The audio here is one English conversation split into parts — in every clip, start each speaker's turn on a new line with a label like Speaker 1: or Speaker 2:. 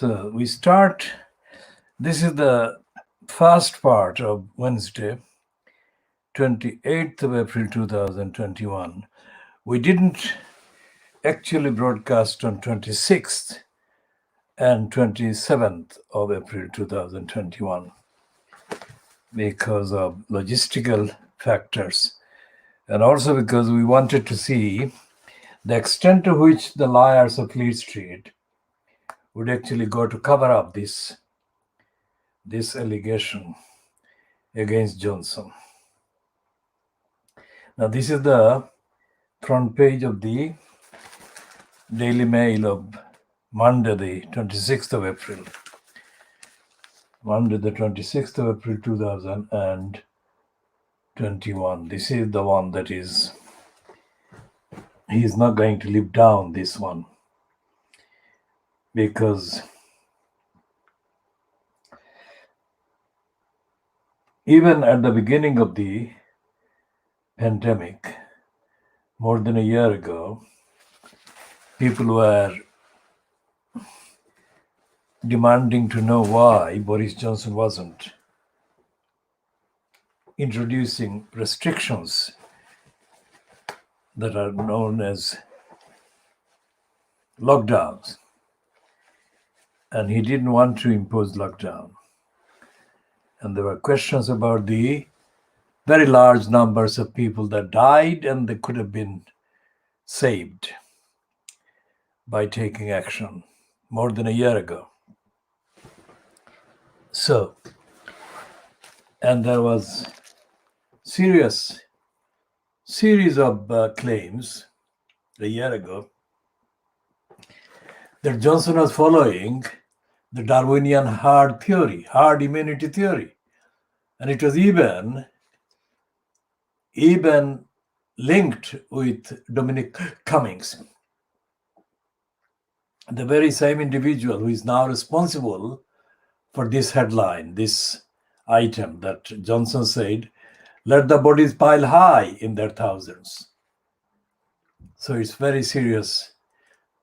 Speaker 1: So we start, this is the first part of Wednesday, 28th of April 2021. We didn't actually broadcast on 26th and 27th of April 2021 because of logistical factors, and also because we wanted to see the extent to which the liars of Fleet Street would actually go to cover up this allegation against Johnson. Now, this is the front page of the Daily Mail of Monday, the 26th of April. Monday, the 26th of April 2021. This is the one that is, he is not going to live down this one, because even at the beginning of the pandemic, more than a year ago, people were demanding to know why Boris Johnson wasn't introducing restrictions that are known as lockdowns. And he didn't want to impose lockdown. And there were questions about the very large numbers of people that died and they could have been saved by taking action more than a year ago. So, and there was series of claims a year ago that Johnson was following the Darwinian herd immunity theory. And it was even linked with Dominic Cummings, the very same individual who is now responsible for this headline, this item that Johnson said, let the bodies pile high in their thousands. So it's very serious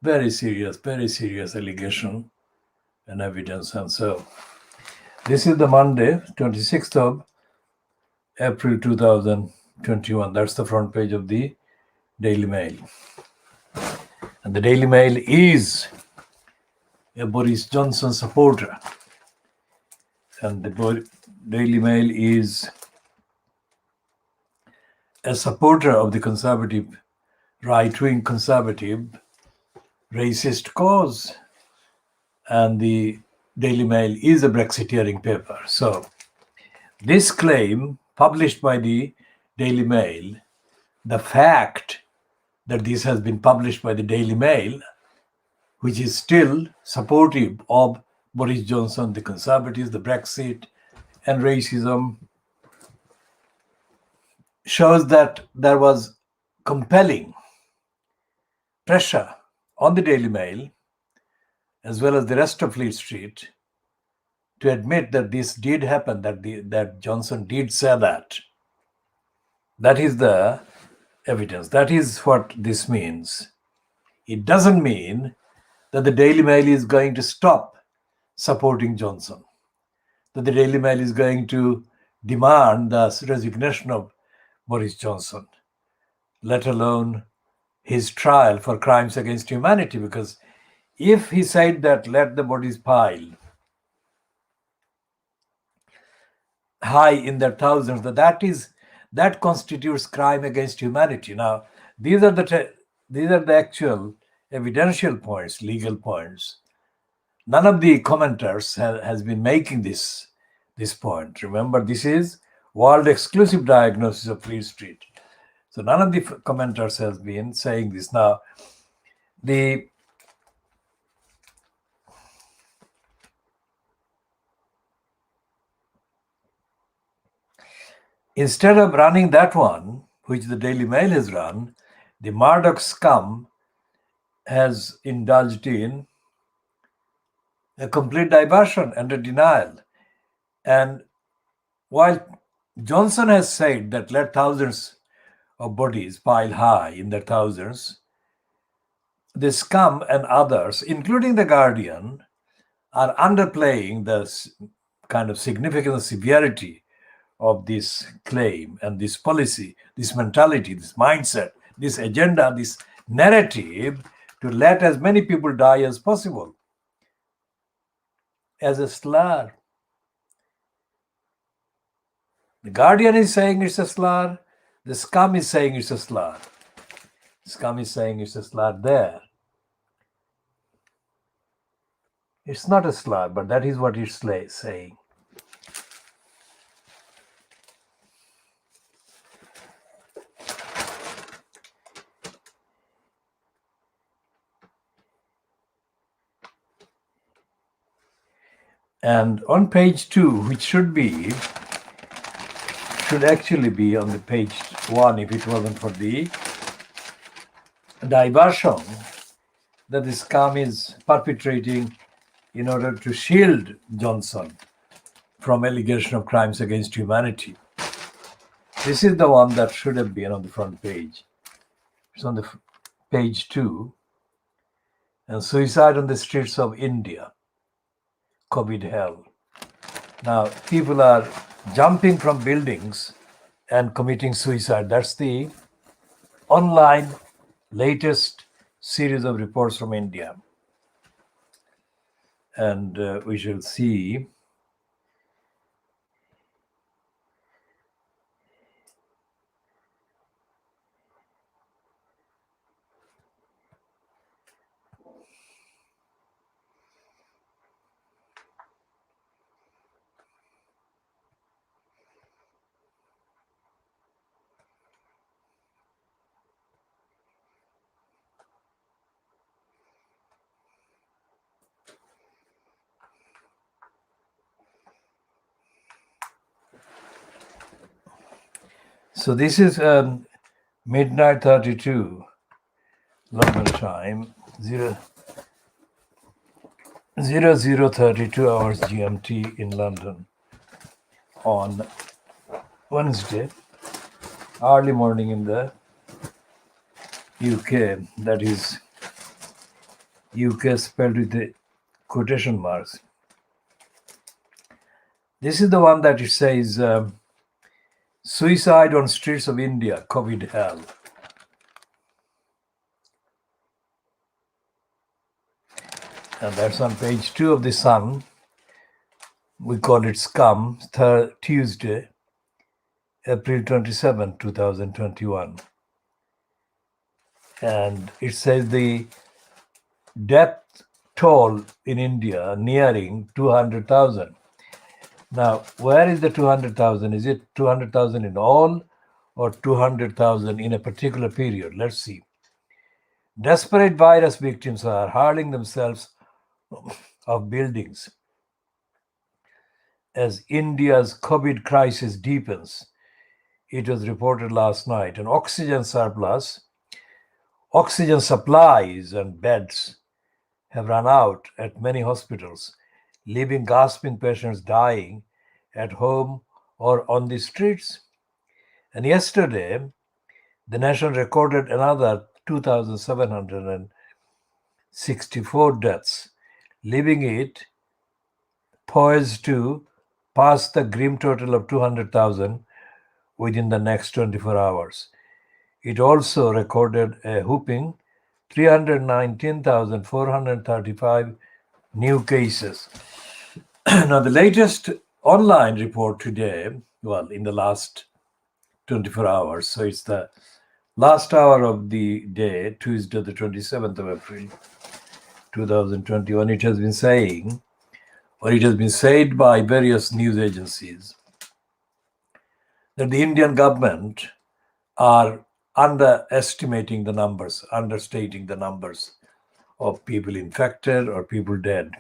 Speaker 1: allegation and evidence. And so this is the Monday, 26th of April 2021. That's the front page of the Daily Mail. And the Daily Mail is a Boris Johnson supporter. And the Daily Mail is a supporter of the conservative, right-wing conservative, racist cause. And the Daily Mail is a Brexiteering paper. So this claim published by the Daily Mail, the fact that this has been published by the Daily Mail, which is still supportive of Boris Johnson, the Conservatives, the Brexit, and racism, shows that there was compelling pressure on the Daily Mail, as well as the rest of Fleet Street, to admit that this did happen, that Johnson did say that. That is the evidence. That is what this means. It doesn't mean that the Daily Mail is going to stop supporting Johnson, that the Daily Mail is going to demand the resignation of Boris Johnson, let alone his trial for crimes against humanity. Because if he said that let the bodies pile high in their thousands, that constitutes crime against humanity. Now, these are the actual evidential points, legal points. None of the commenters has been making this point. Remember, this is world exclusive diagnosis of Fleet Street. So none of the commenters has been saying this. Now, instead of running that one, which the Daily Mail has run, the Murdoch scum has indulged in a complete diversion and a denial. And while Johnson has said that let thousands of bodies pile high in their thousands, the scum and others, including The Guardian, are underplaying the kind of significant severity of this claim and this policy, this mentality, this mindset, this agenda, this narrative to let as many people die as possible as a slur. The Guardian is saying it's a slur. The Scum is saying it's a slur. Scum is saying it's a slur there. It's not a slur, but that is what it's saying. And on page 2, which should actually be on the page 1 if it wasn't for the diversion that the Scum is perpetrating in order to shield Johnson from allegation of crimes against humanity. This is the one that should have been on the front page. It's on the page 2. And suicide on the streets of India, COVID hell. Now, people are jumping from buildings and committing suicide. That's the online latest series of reports from India. And we shall see. So this is midnight 32 London time, 0032 hours GMT in London on Wednesday, early morning in the UK. That is UK spelled with the quotation marks. This is the one that it says suicide on streets of India, COVID hell. And that's on page 2 of the Sun. We call it Scum, Tuesday, April 27, 2021. And it says the death toll in India nearing 200,000. Now, where is the 200,000? Is it 200,000 in all or 200,000 in a particular period? Let's see. Desperate virus victims are hurling themselves off buildings as India's COVID crisis deepens. It was reported last night. An oxygen surplus, oxygen supplies and beds have run out at many hospitals, leaving gasping patients dying at home or on the streets. And yesterday, the nation recorded another 2,764 deaths, leaving it poised to pass the grim total of 200,000 within the next 24 hours. It also recorded a whopping 319,435 new cases. Now, the latest online report today, well, in the last 24 hours, so it's the last hour of the day, Tuesday, the 27th of April, 2021, it has been saying, or it has been said by various news agencies, that the Indian government are underestimating the numbers, understating the numbers of people infected or people dead.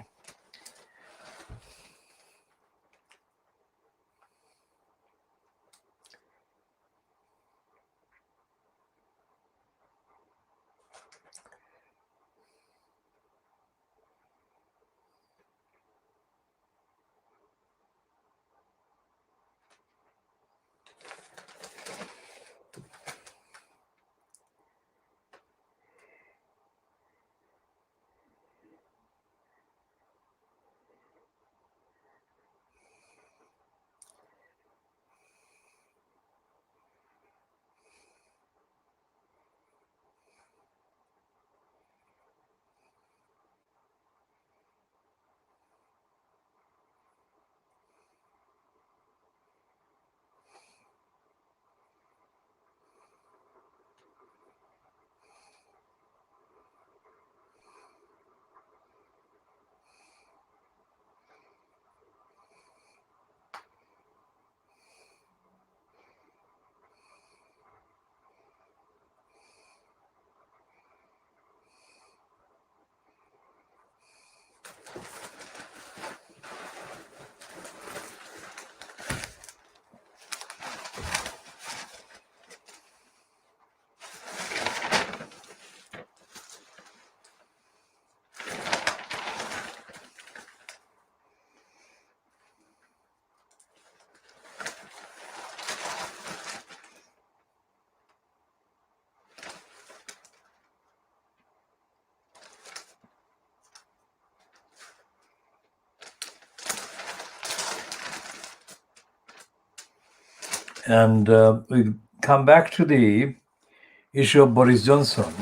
Speaker 1: And we come back to the issue of Boris Johnson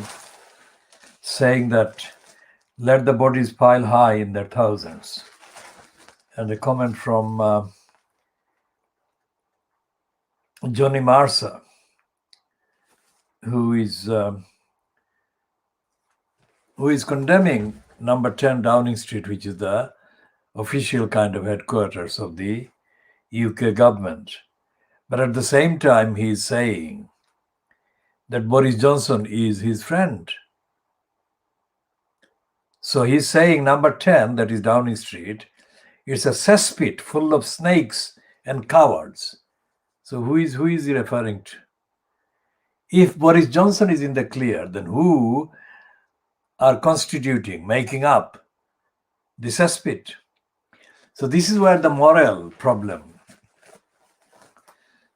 Speaker 1: saying that let the bodies pile high in their thousands. And a comment from Johnny Marsa, who is condemning number 10 Downing Street, which is the official kind of headquarters of the UK government. But at the same time, he is saying that Boris Johnson is his friend. So he's saying number 10, that is Downing Street, it's a cesspit full of snakes and cowards. So who is he referring to? If Boris Johnson is in the clear, then who are constituting, making up the cesspit? So this is where the moral problem,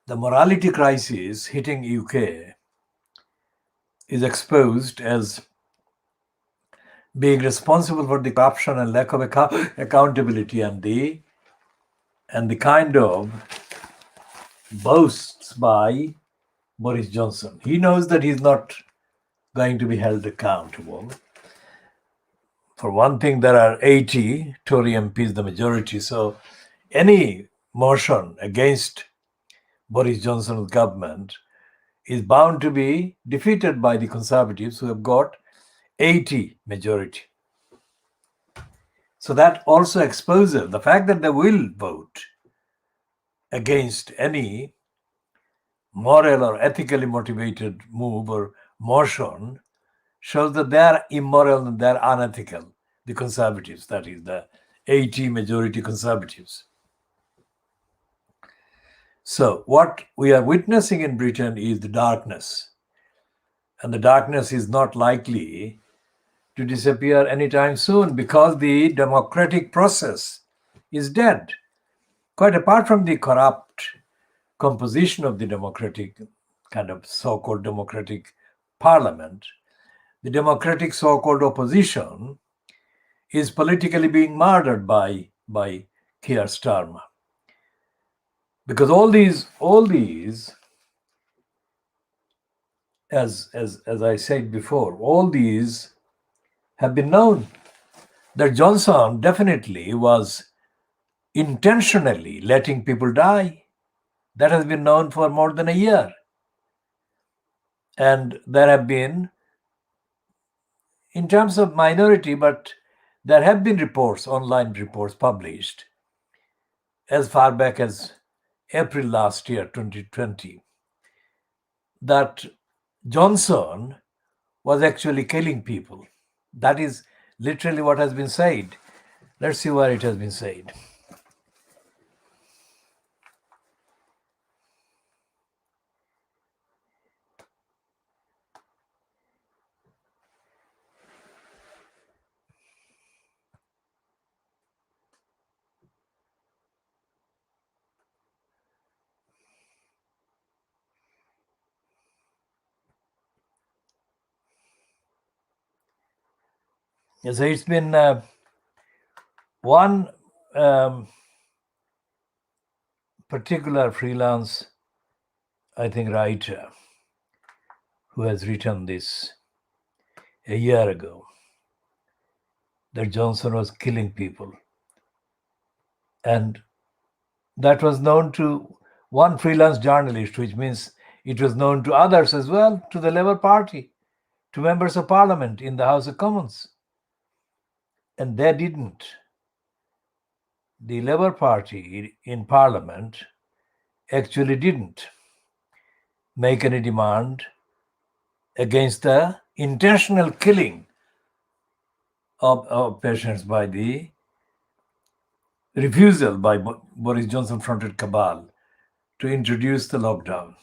Speaker 1: the morality crisis hitting UK is exposed as being responsible for the corruption and lack of accountability and the kind of boasts by Boris Johnson. He knows that he's not going to be held accountable. For one thing, there are 80 Tory MPs, the majority. So any motion against Boris Johnson's government is bound to be defeated by the Conservatives, who have got 80 majority. So that also exposes the fact that they will vote against any moral or ethically motivated move or motion, shows that they are immoral and they are unethical, the Conservatives, that is the 80 majority Conservatives. So what we are witnessing in Britain is the darkness. And the darkness is not likely to disappear anytime soon because the democratic process is dead. Quite apart from the corrupt composition of the democratic, kind of so-called democratic parliament, the democratic so-called opposition is politically being murdered by Keir Starmer. Because all these, as I said before, all these have been known. That Johnson definitely was intentionally letting people die. That has been known for more than a year. And there have been, in terms of minority, but there have been reports, online reports published as far back as April last year, 2020, that Johnson was actually killing people. That is literally what has been said. Let's see where it has been said. So it's been one particular freelance, I think, writer who has written this a year ago, that Johnson was killing people. And that was known to one freelance journalist, which means it was known to others as well, to the Labour Party, to members of Parliament in the House of Commons. And they didn't. The Labour Party in Parliament actually didn't make any demand against the intentional killing of patients by the refusal by Boris Johnson fronted cabal to introduce the lockdown.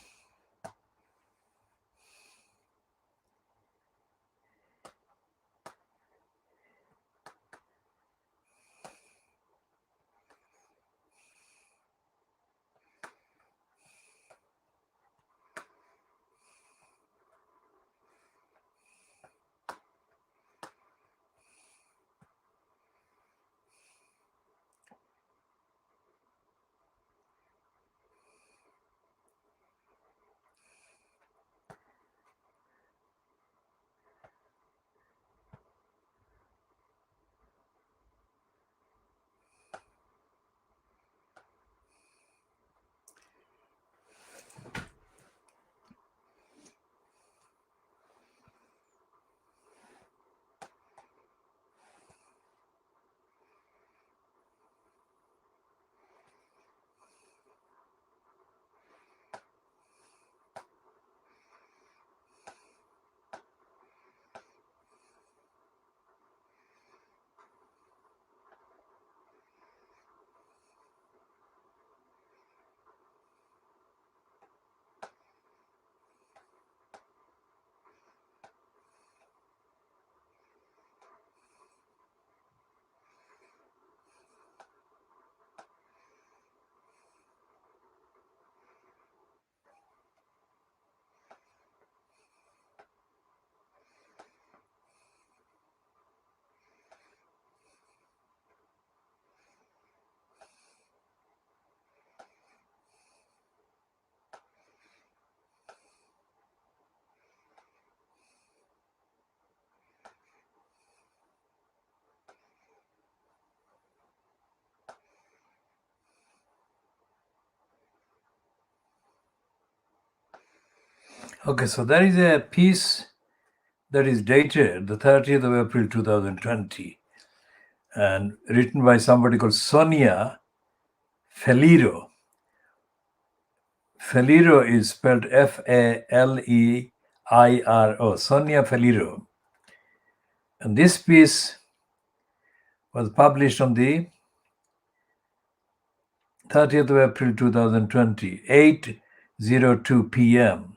Speaker 1: Okay, so there is a piece that is dated the 30th of April 2020 and written by somebody called Sonia Faliro. Faliro is spelled F-A-L-E-I-R-O, Sonia Faliro. And this piece was published on the 30th of April 2020, 8:02 p.m.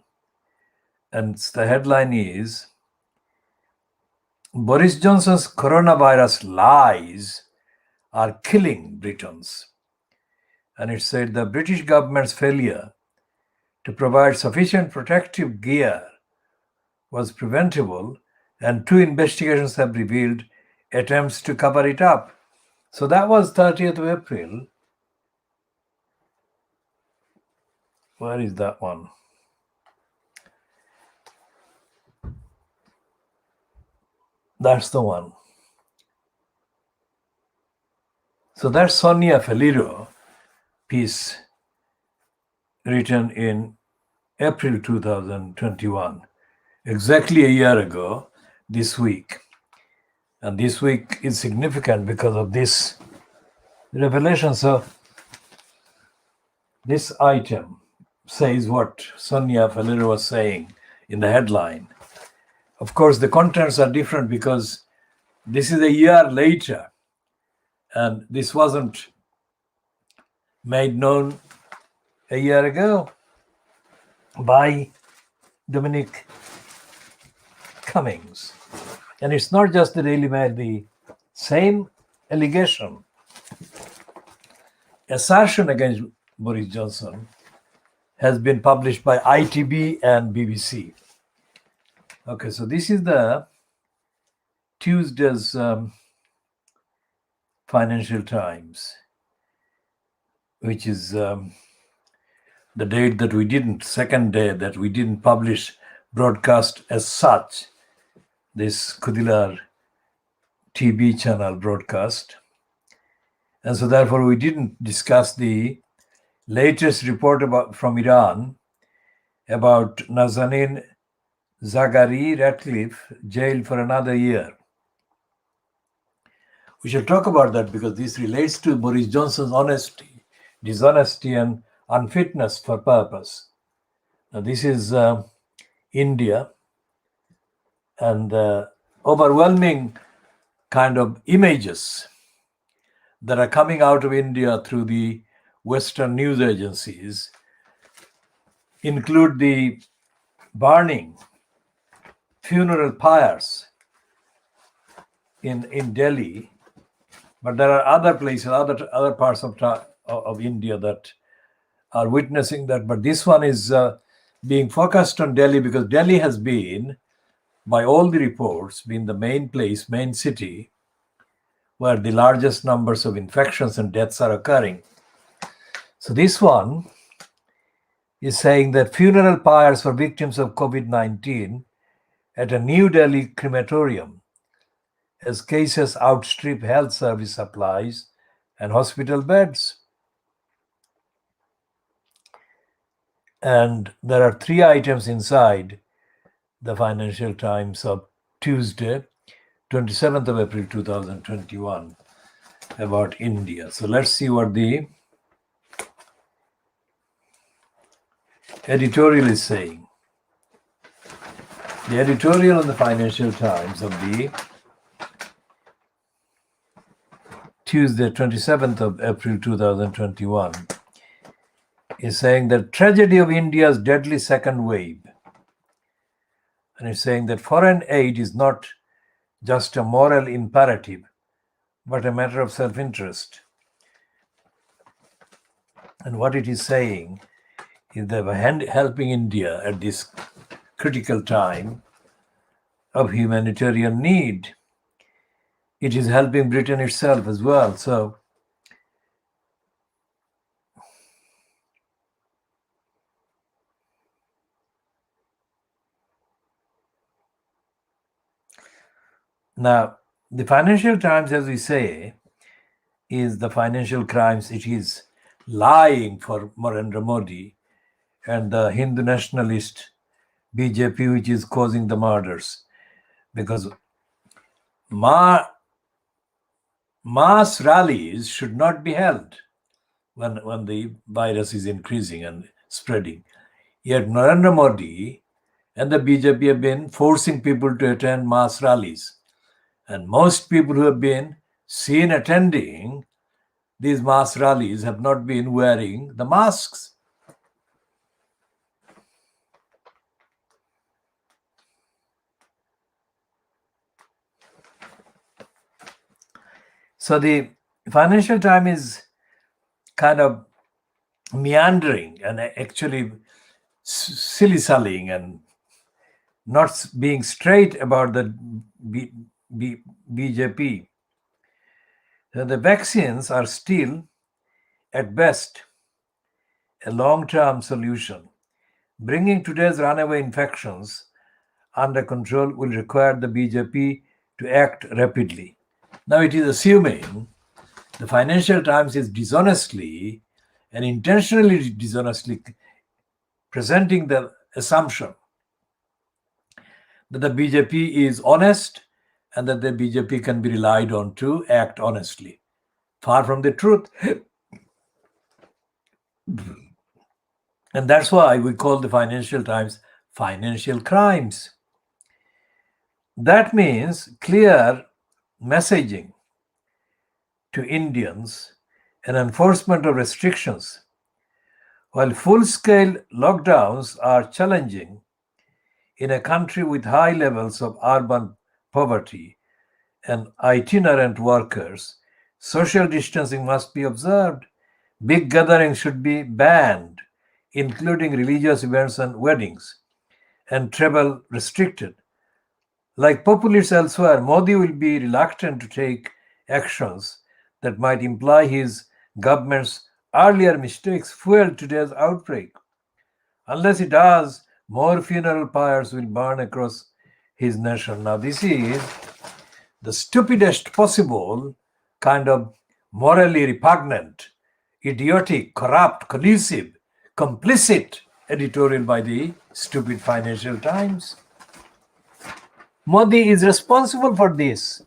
Speaker 1: And the headline is, Boris Johnson's coronavirus lies are killing Britons. And it said the British government's failure to provide sufficient protective gear was preventable, and 2 investigations have revealed attempts to cover it up. So that was 30th of April. Where is that one? That's the one. So that's Sonia Faliro piece written in April 2021, exactly a year ago this week. And this week is significant because of this revelation. So this item says what Sonia Faliro was saying in the headline. Of course, the contents are different because this is a year later, and this wasn't made known a year ago by Dominic Cummings. And it's not just the Daily Mail, the same allegation, assertion against Boris Johnson has been published by ITB and BBC. Okay, so this is the Tuesday's Financial Times, which is the date that we didn't, second day that we didn't publish, broadcast as such, this KhoodeelaarTV Channel broadcast. And so therefore we didn't discuss the latest report from Iran about Nazanin Zaghari Ratcliffe jailed for another year. We shall talk about that because this relates to Boris Johnson's honesty, dishonesty, and unfitness for purpose. Now, this is India, and overwhelming kind of images that are coming out of India through the Western news agencies include the burning funeral pyres in Delhi, but there are other places, other parts of India that are witnessing that. But this one is being focused on Delhi because Delhi has been, by all the reports, been the main place, main city, where the largest numbers of infections and deaths are occurring. So this one is saying that funeral pyres for victims of COVID-19 at a New Delhi crematorium as cases outstrip health service supplies and hospital beds. And there are 3 items inside the Financial Times of Tuesday, 27th of April 2021, about India. So let's see what the editorial is saying. The editorial in the Financial Times of the Tuesday, 27th of April 2021 is saying the tragedy of India's deadly second wave. And it's saying that foreign aid is not just a moral imperative, but a matter of self-interest. And what it is saying is that by helping India at this critical time of humanitarian need, it is helping Britain itself as well. So now, the Financial Times, as we say, is the financial crimes. It is lying for Narendra Modi and the Hindu nationalist BJP which is causing the murders, because mass rallies should not be held when the virus is increasing and spreading. Yet Narendra Modi and the BJP have been forcing people to attend mass rallies. And most people who have been seen attending these mass rallies have not been wearing the masks. So the Financial Times is kind of meandering and actually silly-sallying and not being straight about the BJP. The vaccines are still, at best, a long-term solution. Bringing today's runaway infections under control will require the BJP to act rapidly. Now, it is assuming the Financial Times is dishonestly and intentionally dishonestly presenting the assumption that the BJP is honest and that the BJP can be relied on to act honestly. Far from the truth. And that's why we call the Financial Times financial crimes. That means clear messaging to Indians and enforcement of restrictions. While full-scale lockdowns are challenging in a country with high levels of urban poverty and itinerant workers, social distancing must be observed. Big gatherings should be banned, including religious events and weddings, and travel restricted. Like populists elsewhere, Modi will be reluctant to take actions that might imply his government's earlier mistakes fueled today's outbreak. Unless he does, more funeral pyres will burn across his nation. Now, this is the stupidest possible kind of morally repugnant, idiotic, corrupt, collusive, complicit editorial by the stupid Financial Times. Modi is responsible for this.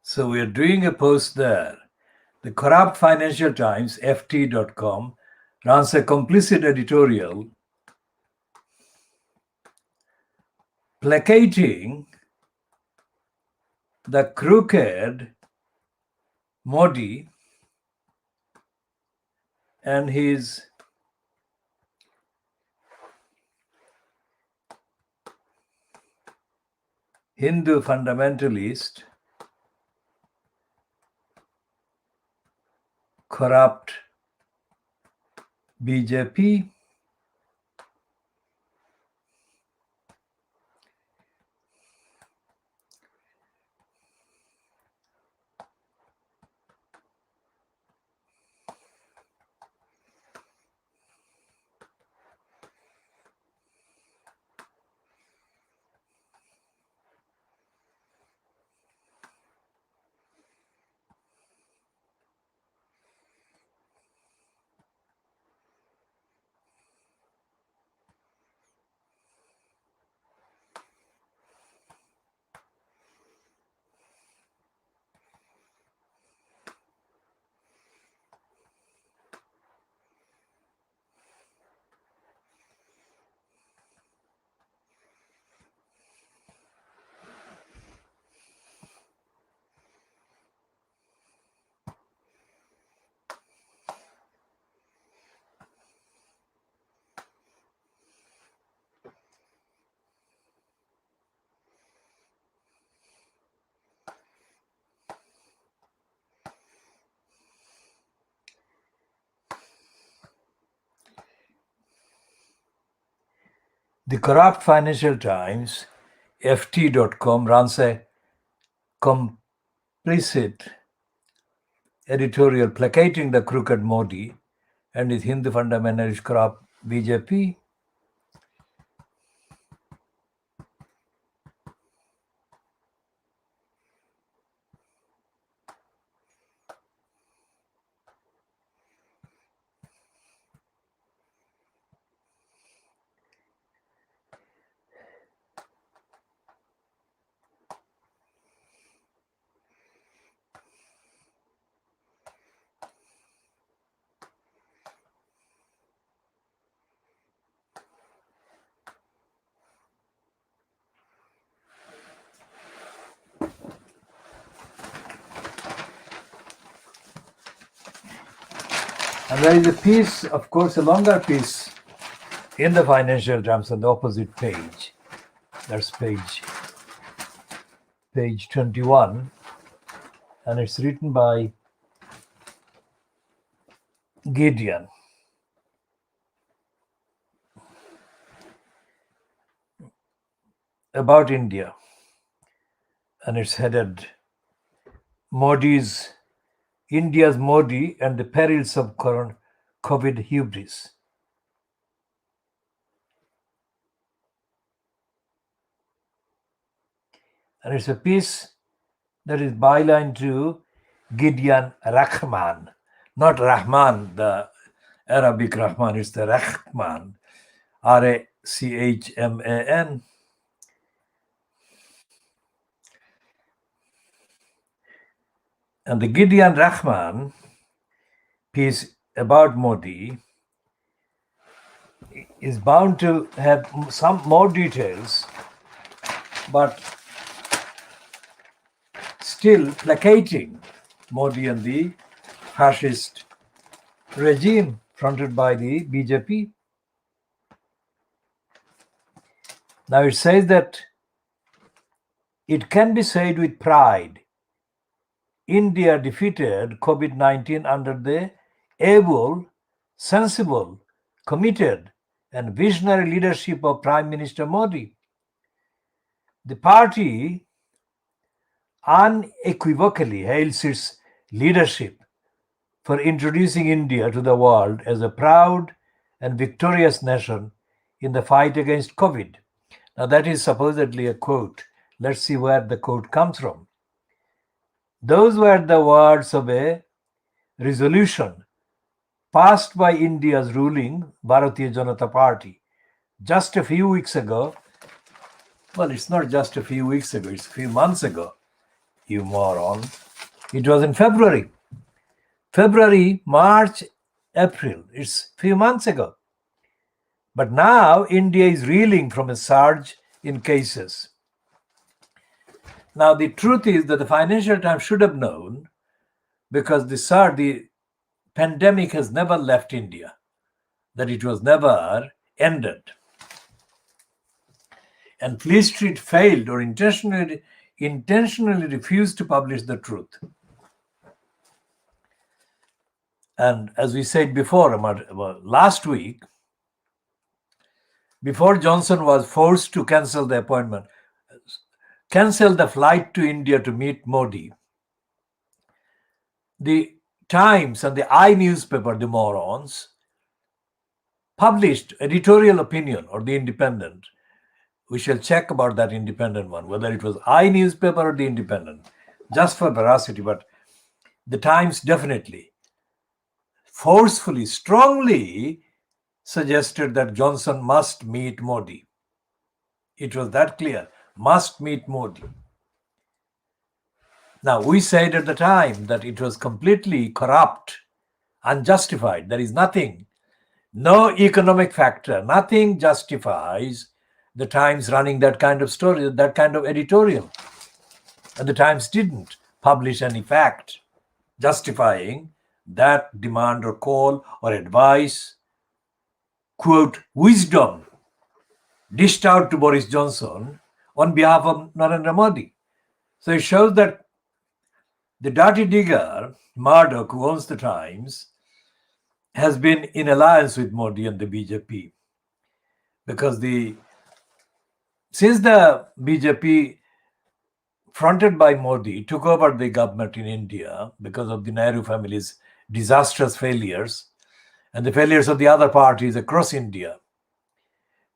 Speaker 1: So we are doing a post there. The corrupt Financial Times, ft.com, runs a complicit editorial placating the crooked Modi and his Hindu fundamentalist, corrupt BJP. The corrupt Financial Times, ft.com, runs a complicit editorial placating the crooked Modi and his Hindu fundamentalist corrupt BJP. And there is a piece, of course, a longer piece in the Financial Times on the opposite page. That's page 21. And it's written by Gideon. About India. And it's headed India's Modi and the perils of COVID hubris. And it's a piece that is byline to Gideon Rahman. Not Rahman, the Arabic Rahman, it's the Rahman. Rachman. And the Gideon Rahman piece about Modi is bound to have some more details, but still placating Modi and the fascist regime fronted by the BJP. Now it says that it can be said with pride, India defeated COVID-19 under the able, sensible, committed, and visionary leadership of Prime Minister Modi. The party unequivocally hails its leadership for introducing India to the world as a proud and victorious nation in the fight against COVID. Now that is supposedly a quote. Let's see where the quote comes from. Those were the words of a resolution passed by India's ruling Bharatiya Janata Party just a few weeks ago. Well, it's not just a few weeks ago, it's a few months ago, you moron. It was in February. February, March, April. It's a few months ago. But now India is reeling from a surge in cases. Now, the truth is that the Financial Times should have known, because the pandemic has never left India, that it was never ended. And Fleet Street failed or intentionally refused to publish the truth. And as we said before, last week, before Johnson was forced to cancel the flight to India to meet Modi, the Times and the I newspaper, the morons, published editorial opinion, or the Independent. We shall check about that Independent one, whether it was I newspaper or the Independent, just for veracity. But the Times definitely, forcefully, strongly suggested that Johnson must meet Modi. It was that clear. Must meet Modi. Now, we said at the time that it was completely corrupt, unjustified. There is nothing, no economic factor, nothing justifies the Times running that kind of story, that kind of editorial. And the Times didn't publish any fact justifying that demand or call or advice, quote, wisdom dished out to Boris Johnson on behalf of Narendra Modi. So it shows that the dirty digger, Murdoch, who owns the Times, has been in alliance with Modi and the BJP, because the Since the BJP, fronted by Modi, took over the government in India because of the Nehru family's disastrous failures and the failures of the other parties across India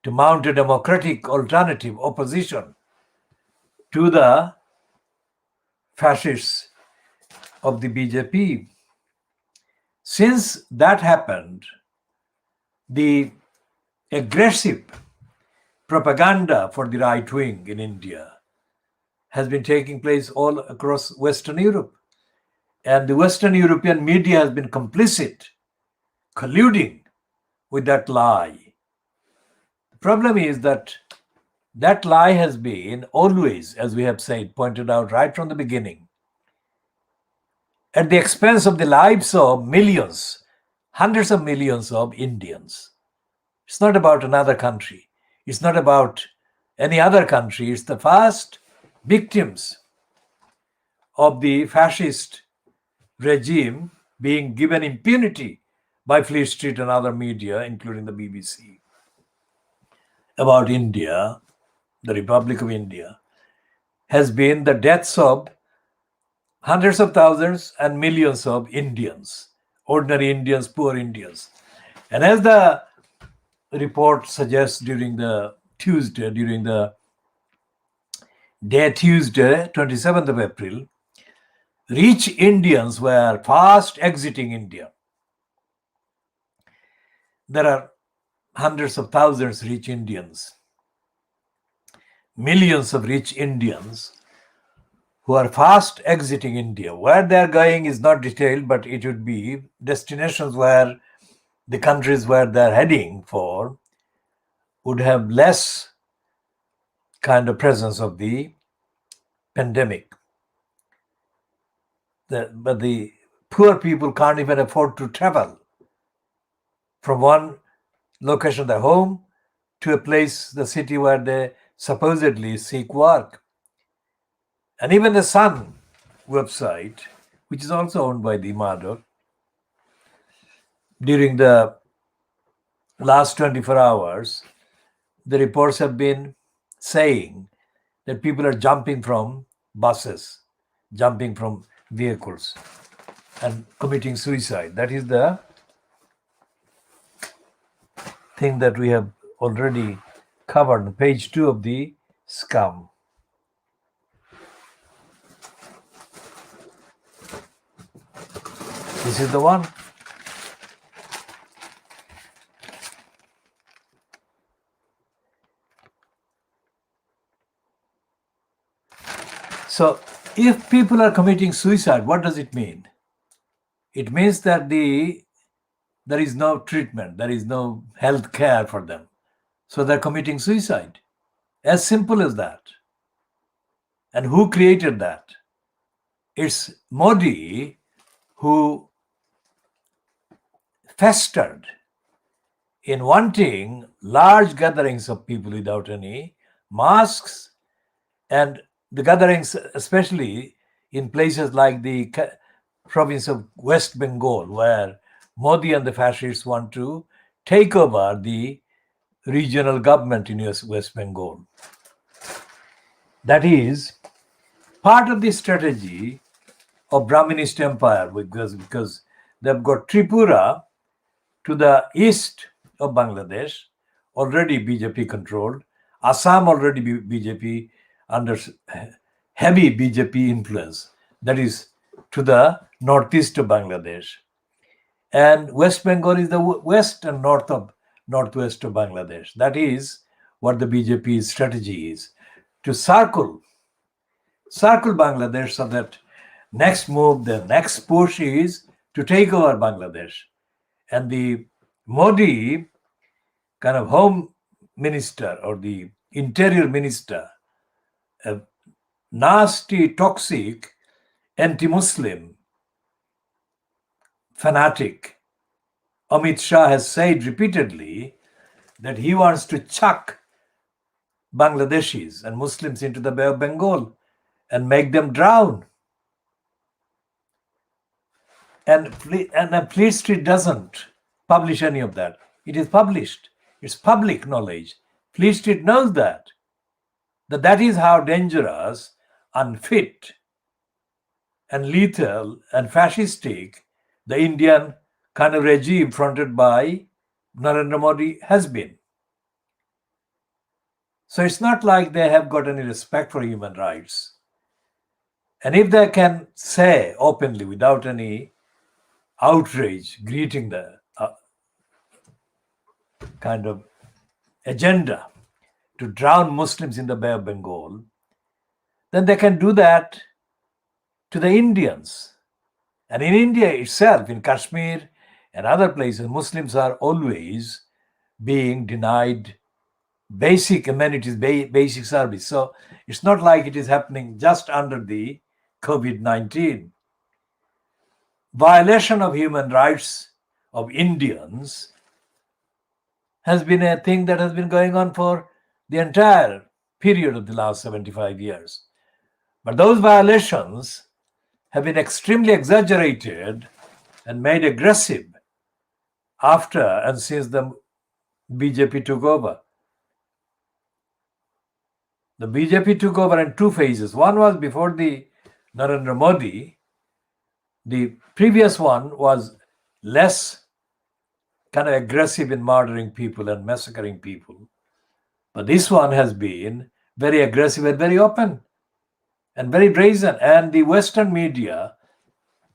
Speaker 1: to mount a democratic alternative opposition to the fascists of the BJP. Since that happened, the aggressive propaganda for the right wing in India has been taking place all across Western Europe. And the Western European media has been complicit, colluding with that lie. The problem is that that lie has been always, as we have said, pointed out right from the beginning, at the expense of the lives of millions, hundreds of millions of Indians. It's not about another country. It's not about any other country. It's the first victims of the fascist regime being given impunity by Fleet Street and other media, including the BBC, about India, the Republic of India, has been the deaths of hundreds of thousands and millions of Indians, ordinary Indians, poor Indians. And as the report suggests, during the day Tuesday, 27th of April, rich Indians were fast exiting India. There are hundreds of thousands of rich Indians, millions of rich Indians who are fast exiting India. Where they are going is not detailed, but it would be destinations where the countries where they're heading for would have less kind of presence of the pandemic. But the poor people can't even afford to travel from one location of their home to a place, the city where they supposedly seek work. And even the Sun website, which is also owned by the Murdoch, during the last 24 hours, the reports have been saying that people are jumping from buses, jumping from vehicles, and committing suicide. That is the thing that we have already covered on page 2 of the Scum. This is the one. So, if people are committing suicide, what does it mean? It means that there is no treatment, there is no health care for them. So they're committing suicide. As simple as that. And who created that? It's Modi who festered in wanting large gatherings of people without any masks, and the gatherings, especially in places like the province of West Bengal, where Modi and the fascists want to take over the regional government in West Bengal. That is part of the strategy of Brahminist empire, because they've got Tripura to the east of Bangladesh, already BJP controlled, Assam already BJP under heavy BJP influence, that is to the northeast of Bangladesh. And West Bengal is the west and northwest of Bangladesh. That is what the BJP's strategy is, to circle Bangladesh, so that next move, the next push is to take over Bangladesh. And the Modi kind of home minister or the interior minister, a nasty, toxic, anti-Muslim fanatic, Amit Shah, has said repeatedly that he wants to chuck Bangladeshis and Muslims into the Bay of Bengal and make them drown. And Fleet Street doesn't publish any of that. It is published. It's public knowledge. Fleet Street knows that. that is how dangerous, unfit, and lethal and fascistic the Indian kind of regime fronted by Narendra Modi has been. So it's not like they have got any respect for human rights. And if they can say openly, without any outrage, greeting the kind of agenda to drown Muslims in the Bay of Bengal, then they can do that to the Indians. And in India itself, in Kashmir and other places, Muslims are always being denied basic amenities, basic service. So it's not like it is happening just under the COVID-19. Violation of human rights of Indians has been a thing that has been going on for the entire period of the last 75 years. But those violations have been extremely exaggerated and made aggressive after and since the BJP took over. The BJP took over in two phases. One was before the Narendra Modi. The previous one was less kind of aggressive in murdering people and massacring people. But this one has been very aggressive and very open and very brazen. And the Western media,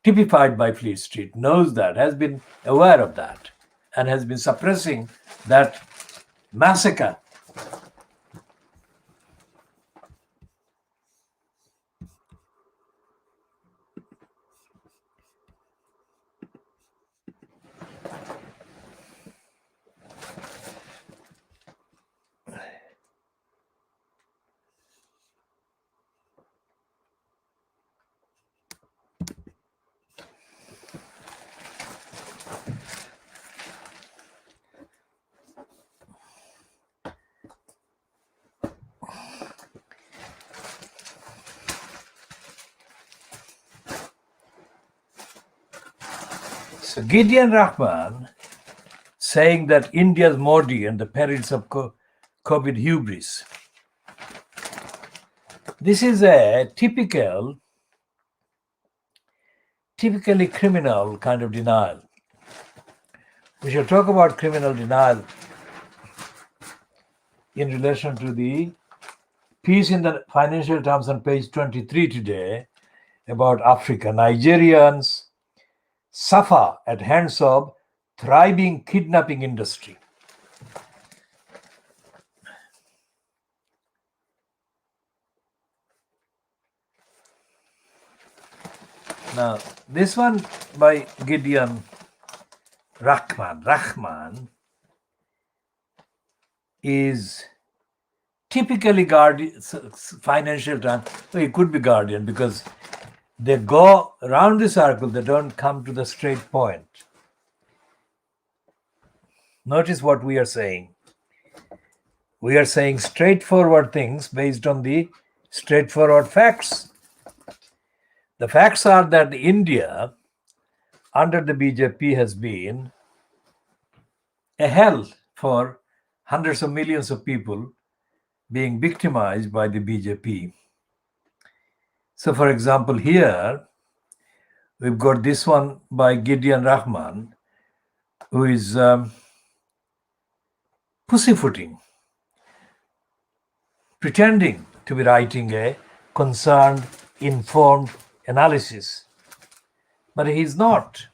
Speaker 1: typified by Fleet Street, knows that, has been aware of that, and has been suppressing that massacre. So Gideon Rahman saying that India's Modi and the perils of COVID hubris. This is a typically criminal kind of denial. We shall talk about criminal denial in relation to the piece in the Financial Times on page 23 today about Africa. Nigerians suffer at hands of thriving kidnapping industry. Now, this one by Gideon Rahman is typically Financial Times. So it could be Guardian because they go around the circle, they don't come to the straight point. Notice what we are saying. We are saying straightforward things based on the straightforward facts. The facts are that India, under the BJP, has been a hell for hundreds of millions of people being victimized by the BJP. So, for example, here we've got this one by Gideon Rahman, who is pussyfooting, pretending to be writing a concerned, informed analysis. But he's not.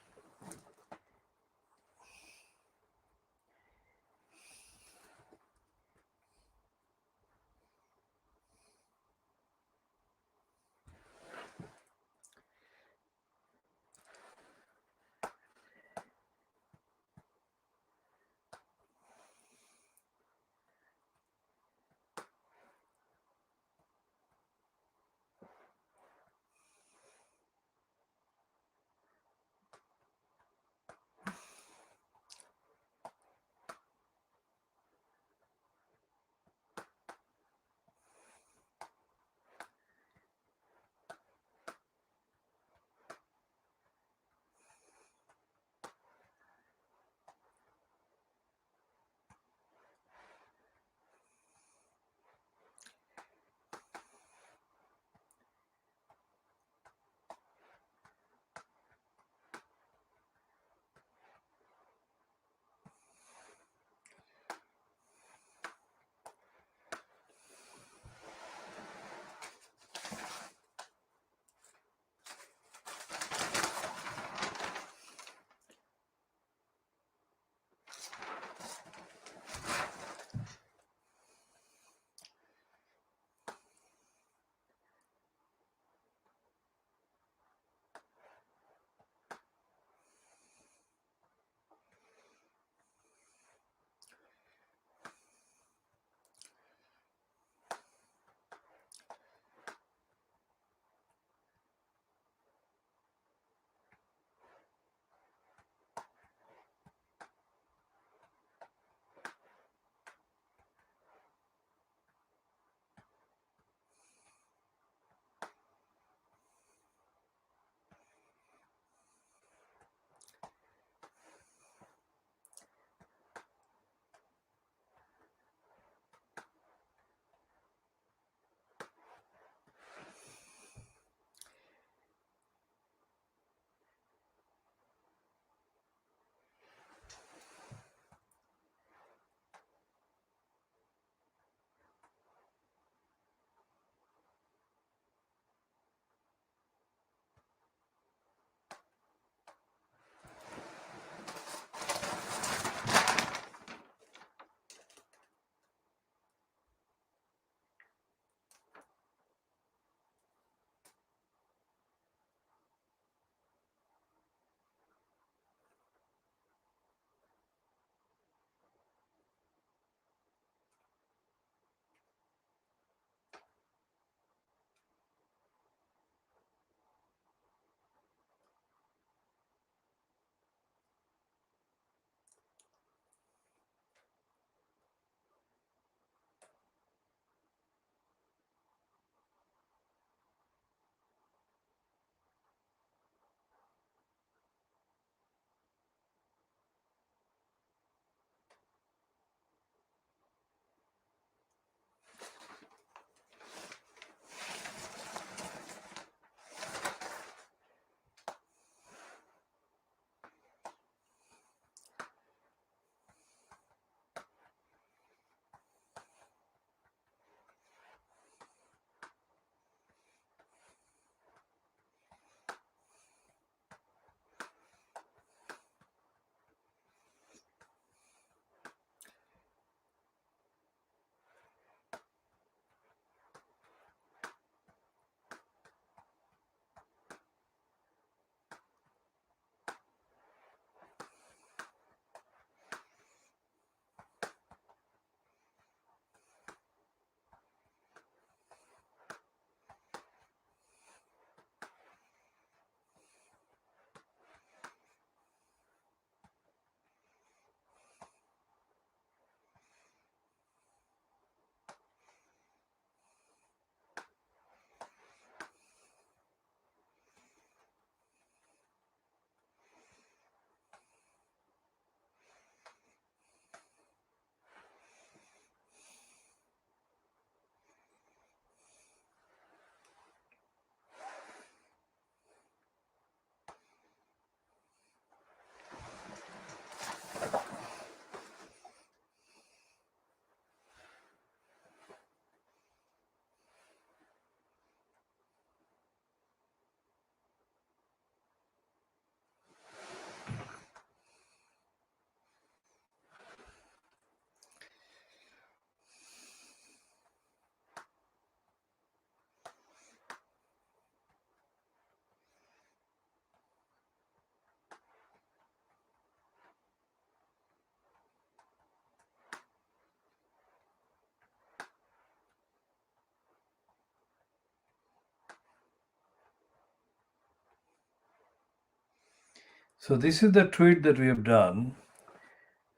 Speaker 1: So this is the tweet that we have done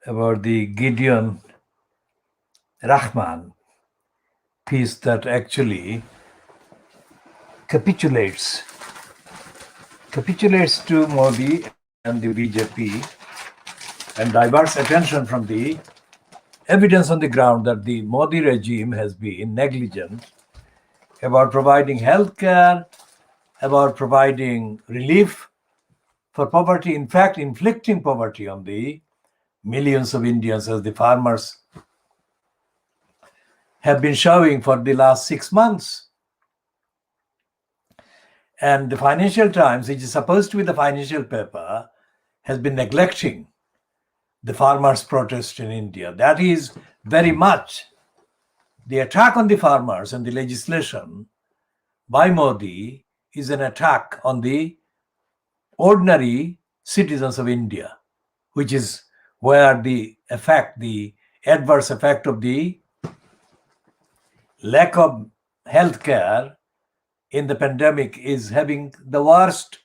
Speaker 1: about the Gideon Rahman piece that actually capitulates to Modi and the BJP and diverts attention from the evidence on the ground that the Modi regime has been negligent about providing health care, about providing relief for poverty, in fact, inflicting poverty on the millions of Indians, as the farmers have been showing for the last 6 months. And the Financial Times, which is supposed to be the financial paper, has been neglecting the farmers' protest in India. That is very much the attack on the farmers and the legislation by Modi is an attack on the ordinary citizens of India, which is where the adverse effect of the lack of health care in the pandemic is having the worst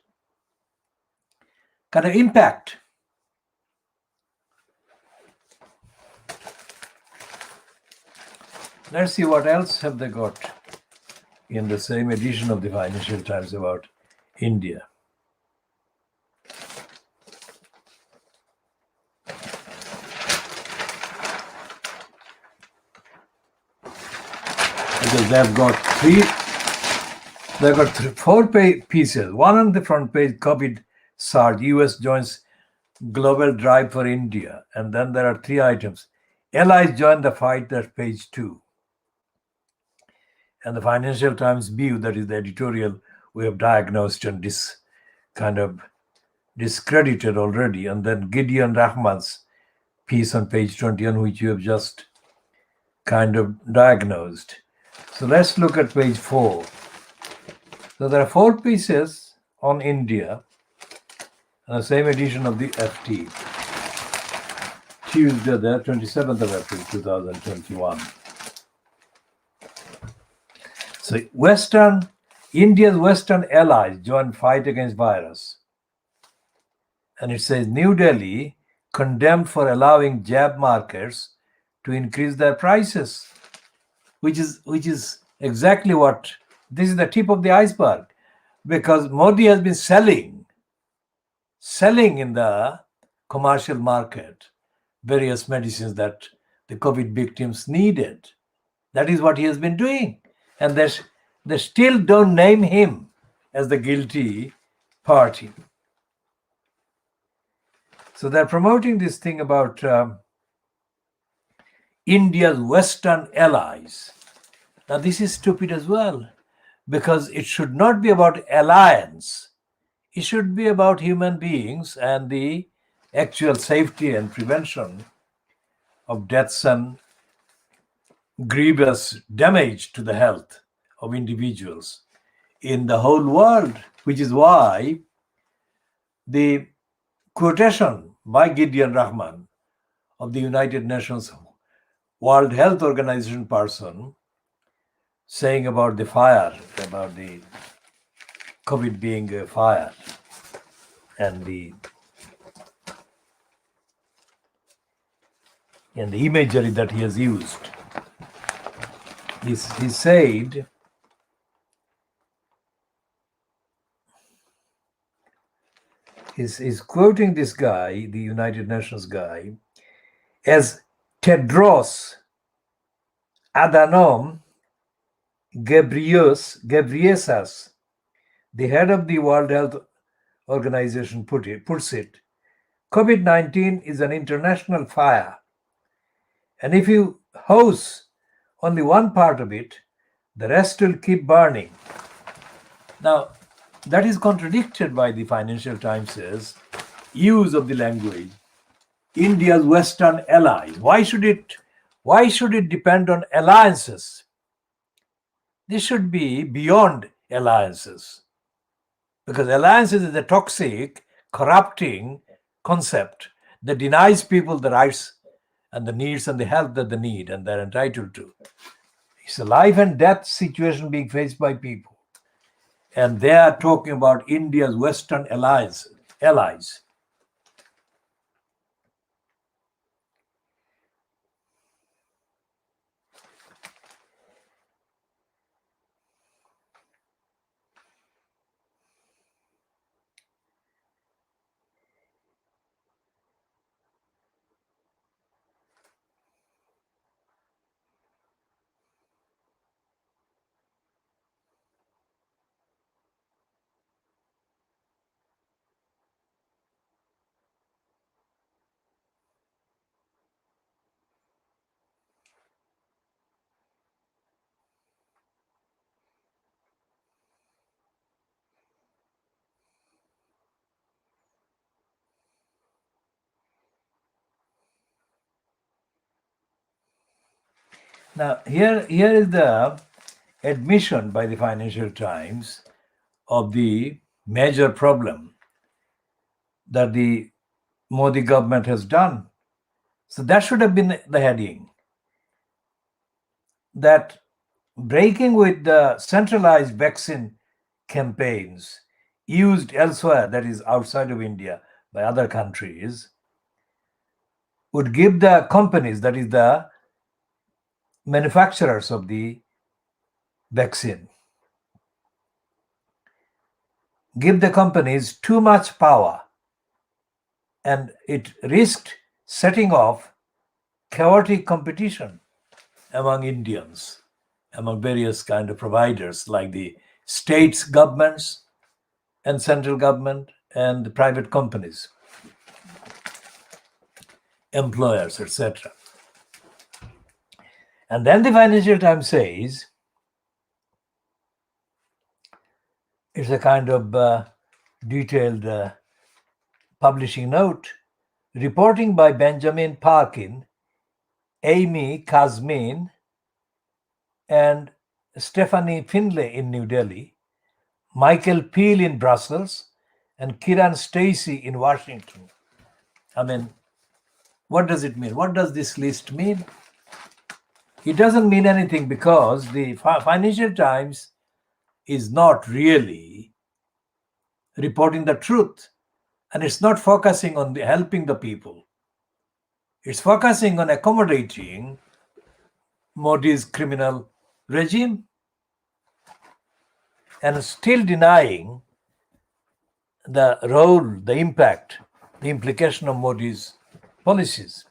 Speaker 1: kind of impact. Let's see what else have they got in the same edition of the Financial Times about India. Because they've got four pieces. One on the front page, COVID surge, US joins global drive for India. And then there are 3 items. Allies join the fight, that's page 2. And the Financial Times view, that is the editorial we have diagnosed and discredited already. And then Gideon Rahman's piece on page 21, which you have just kind of diagnosed. So let's look at page 4. So there are 4 pieces on India in the same edition of the FT. Tuesday, the 27th of April, 2021. So India's Western allies join fight against virus. And it says New Delhi condemned for allowing jab markets to increase their prices, which is exactly what, this is the tip of the iceberg, because Modi has been selling in the commercial market various medicines that the COVID victims needed. That is what he has been doing. And they still don't name him as the guilty party. So they're promoting this thing about India's Western allies. Now this is stupid as well, because it should not be about alliance. It should be about human beings and the actual safety and prevention of deaths and grievous damage to the health of individuals in the whole world, which is why the quotation by Gideon Rahman of the United Nations World Health Organization person saying about the fire, about the COVID being a fire, and the imagery that he has used. He said, he's quoting this guy, the United Nations guy, as Tedros Adhanom Ghebreyesus, the head of the World Health Organization, puts it. COVID-19 is an international fire, and if you hose only one part of it, the rest will keep burning. Now, that is contradicted by the Financial Times' use of the language, India's Western allies. Why should it depend on alliances? This should be beyond alliances, because alliances is a toxic, corrupting concept that denies people the rights and the needs and the health that they need and they're entitled to. It's a life and death situation being faced by people. And they are talking about India's Western allies. Now, here is the admission by the Financial Times of the major problem that the Modi government has done. So that should have been the heading. That breaking with the centralized vaccine campaigns used elsewhere, that is outside of India, by other countries, would give the companies, that is the manufacturers of the vaccine, give the companies too much power, and it risked setting off chaotic competition among Indians, among various kind of providers like the states, governments, and central government, and the private companies, employers, etc. And then the Financial Times says, it's a kind of detailed publishing note, reporting by Benjamin Parkin, Amy Kazmin, and Stephanie Finlay in New Delhi, Michael Peel in Brussels, and Kiran Stacey in Washington. I mean, what does it mean? What does this list mean? It doesn't mean anything because the Financial Times is not really reporting the truth, and it's not focusing on helping the people. It's focusing on accommodating Modi's criminal regime and still denying the role, the impact, the implication of Modi's policies.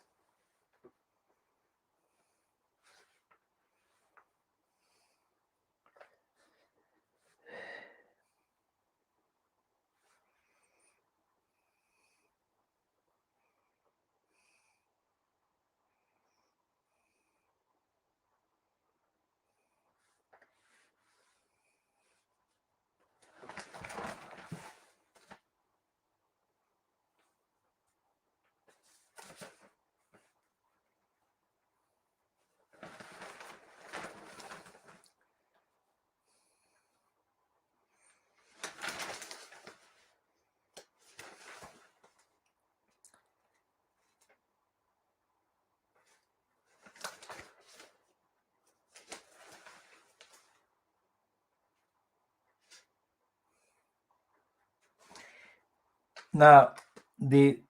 Speaker 1: Now, the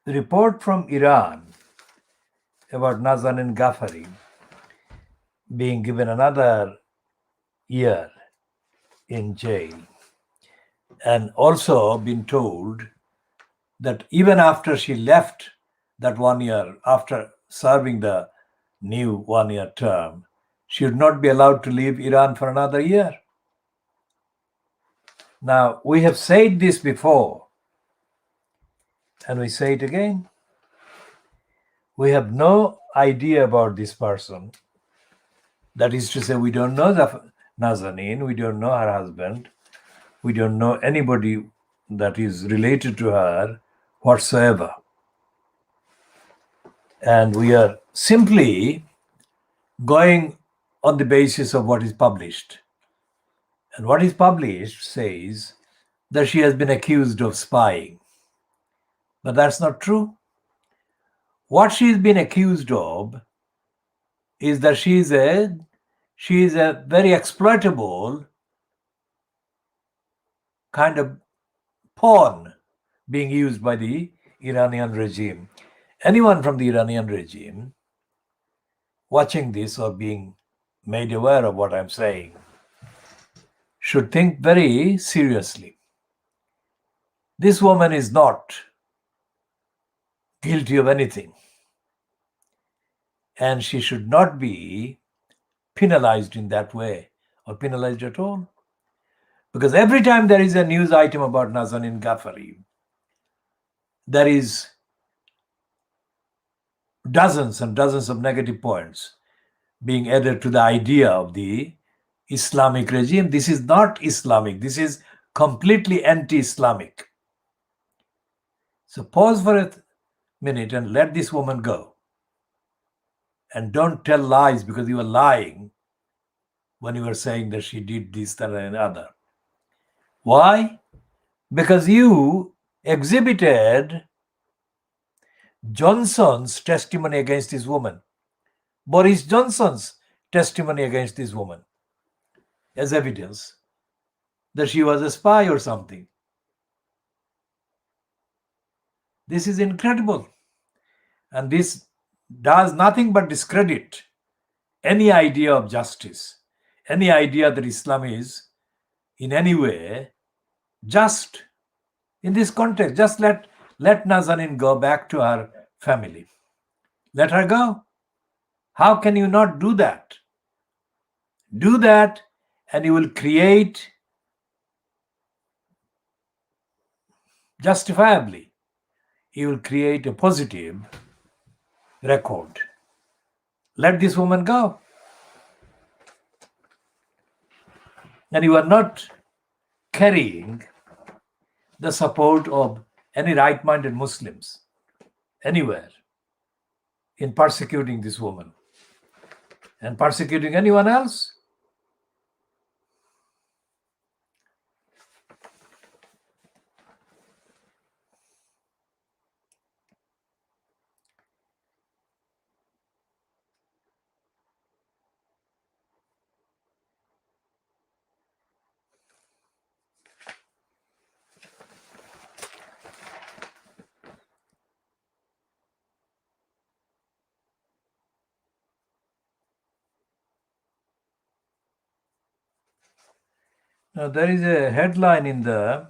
Speaker 1: report from Iran about Nazanin Ghaffari being given another year in jail, and also been told that even after she left that 1 year, after serving the new 1 year term, she would not be allowed to leave Iran for another year. Now, we have said this before, and we say it again. We have no idea about this person. That is to say, we don't know Nazanin, we don't know her husband, we don't know anybody that is related to her whatsoever. And we are simply going on the basis of what is published. And what is published says that she has been accused of spying. But that's not true. What she's been accused of is that she is a very exploitable kind of pawn being used by the Iranian regime. Anyone from the Iranian regime watching this or being made aware of what I'm saying should think very seriously. This woman is not guilty of anything, and she should not be penalized in that way or penalized at all. Because every time there is a news item about Nazanin Ghaffari, there is dozens and dozens of negative points being added to the idea of the Islamic regime. This is not Islamic. This is completely anti-Islamic. So pause for a minute and let this woman go And don't tell lies, because you are lying when you were saying that she did this, that, and other. Why? Because you exhibited Johnson's testimony against this woman, Boris Johnson's testimony against this woman, as evidence that she was a spy or something. This is incredible. And this does nothing but discredit any idea of justice, any idea that Islam is in any way just. In this context, just let Nazanin go back to her family. Let her go. How can you not do that? Do that, and you will create, justifiably, you will create a positive record. Let this woman go. And you are not carrying the support of any right-minded Muslims anywhere in persecuting this woman and persecuting anyone else. Now, there is a headline in the,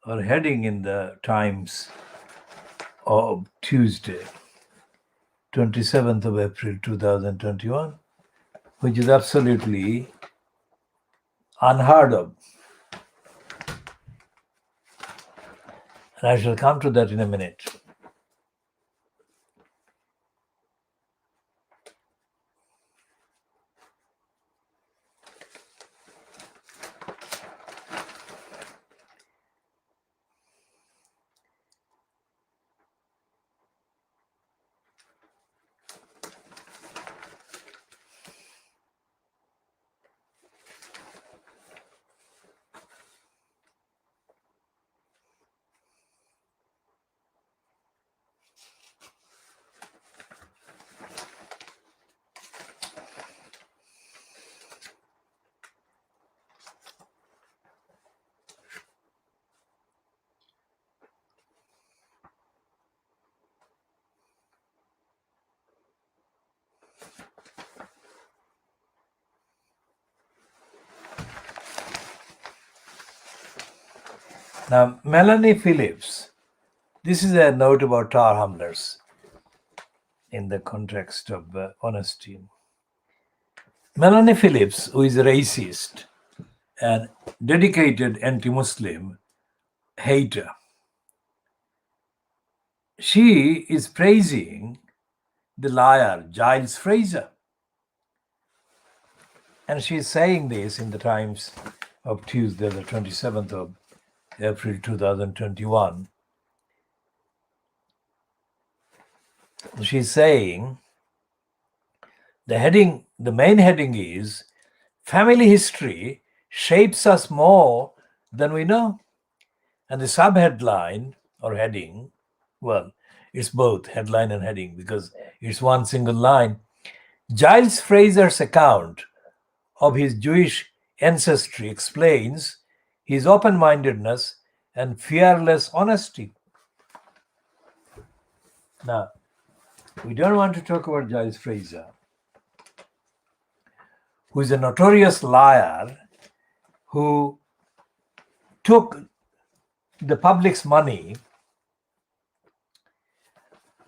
Speaker 1: or heading in the Times of Tuesday, 27th of April 2021, which is absolutely unheard of. And I shall come to that in a minute. Now, Melanie Phillips, this is a note about Tower Hamlers in the context of honesty. Melanie Phillips, who is a racist and dedicated anti-Muslim hater, she is praising the liar Giles Fraser. And she is saying this in the Times of Tuesday, the 27th of April 2021. She's saying the main heading is family history shapes us more than we know. And the subheadline or heading, well, it's both headline and heading because it's one single line. Giles Fraser's account of his Jewish ancestry explains his open-mindedness and fearless honesty. Now, we don't want to talk about Giles Fraser, who is a notorious liar who took the public's money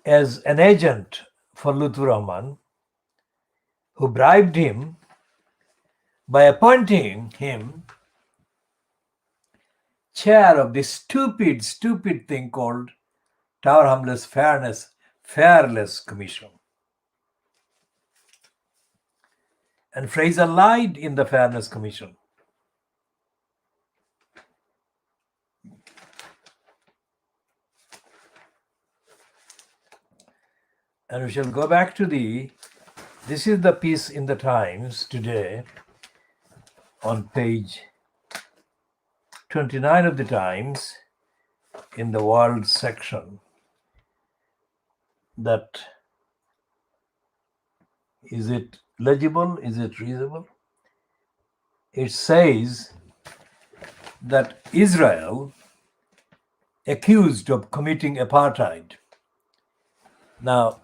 Speaker 1: as an agent for Lutfur Rahman, who bribed him by appointing him chair of this stupid thing called Tower Hamlets Fairless Commission. And Fraser lied in the Fairness Commission. And we shall go back to this is the piece in the Times today on page 29 of the Times in the world section. That, is it legible? Is it readable? It says that Israel accused of committing apartheid. Now,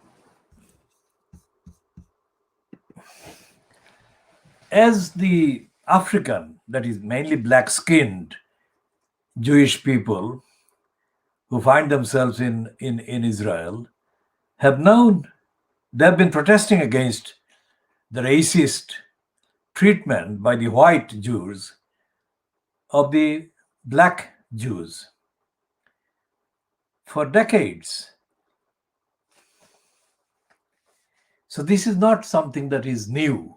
Speaker 1: as the African, that is mainly black-skinned Jewish people who find themselves in Israel, have known, they've been protesting against the racist treatment by the white Jews of the black Jews for decades. So this is not something that is new.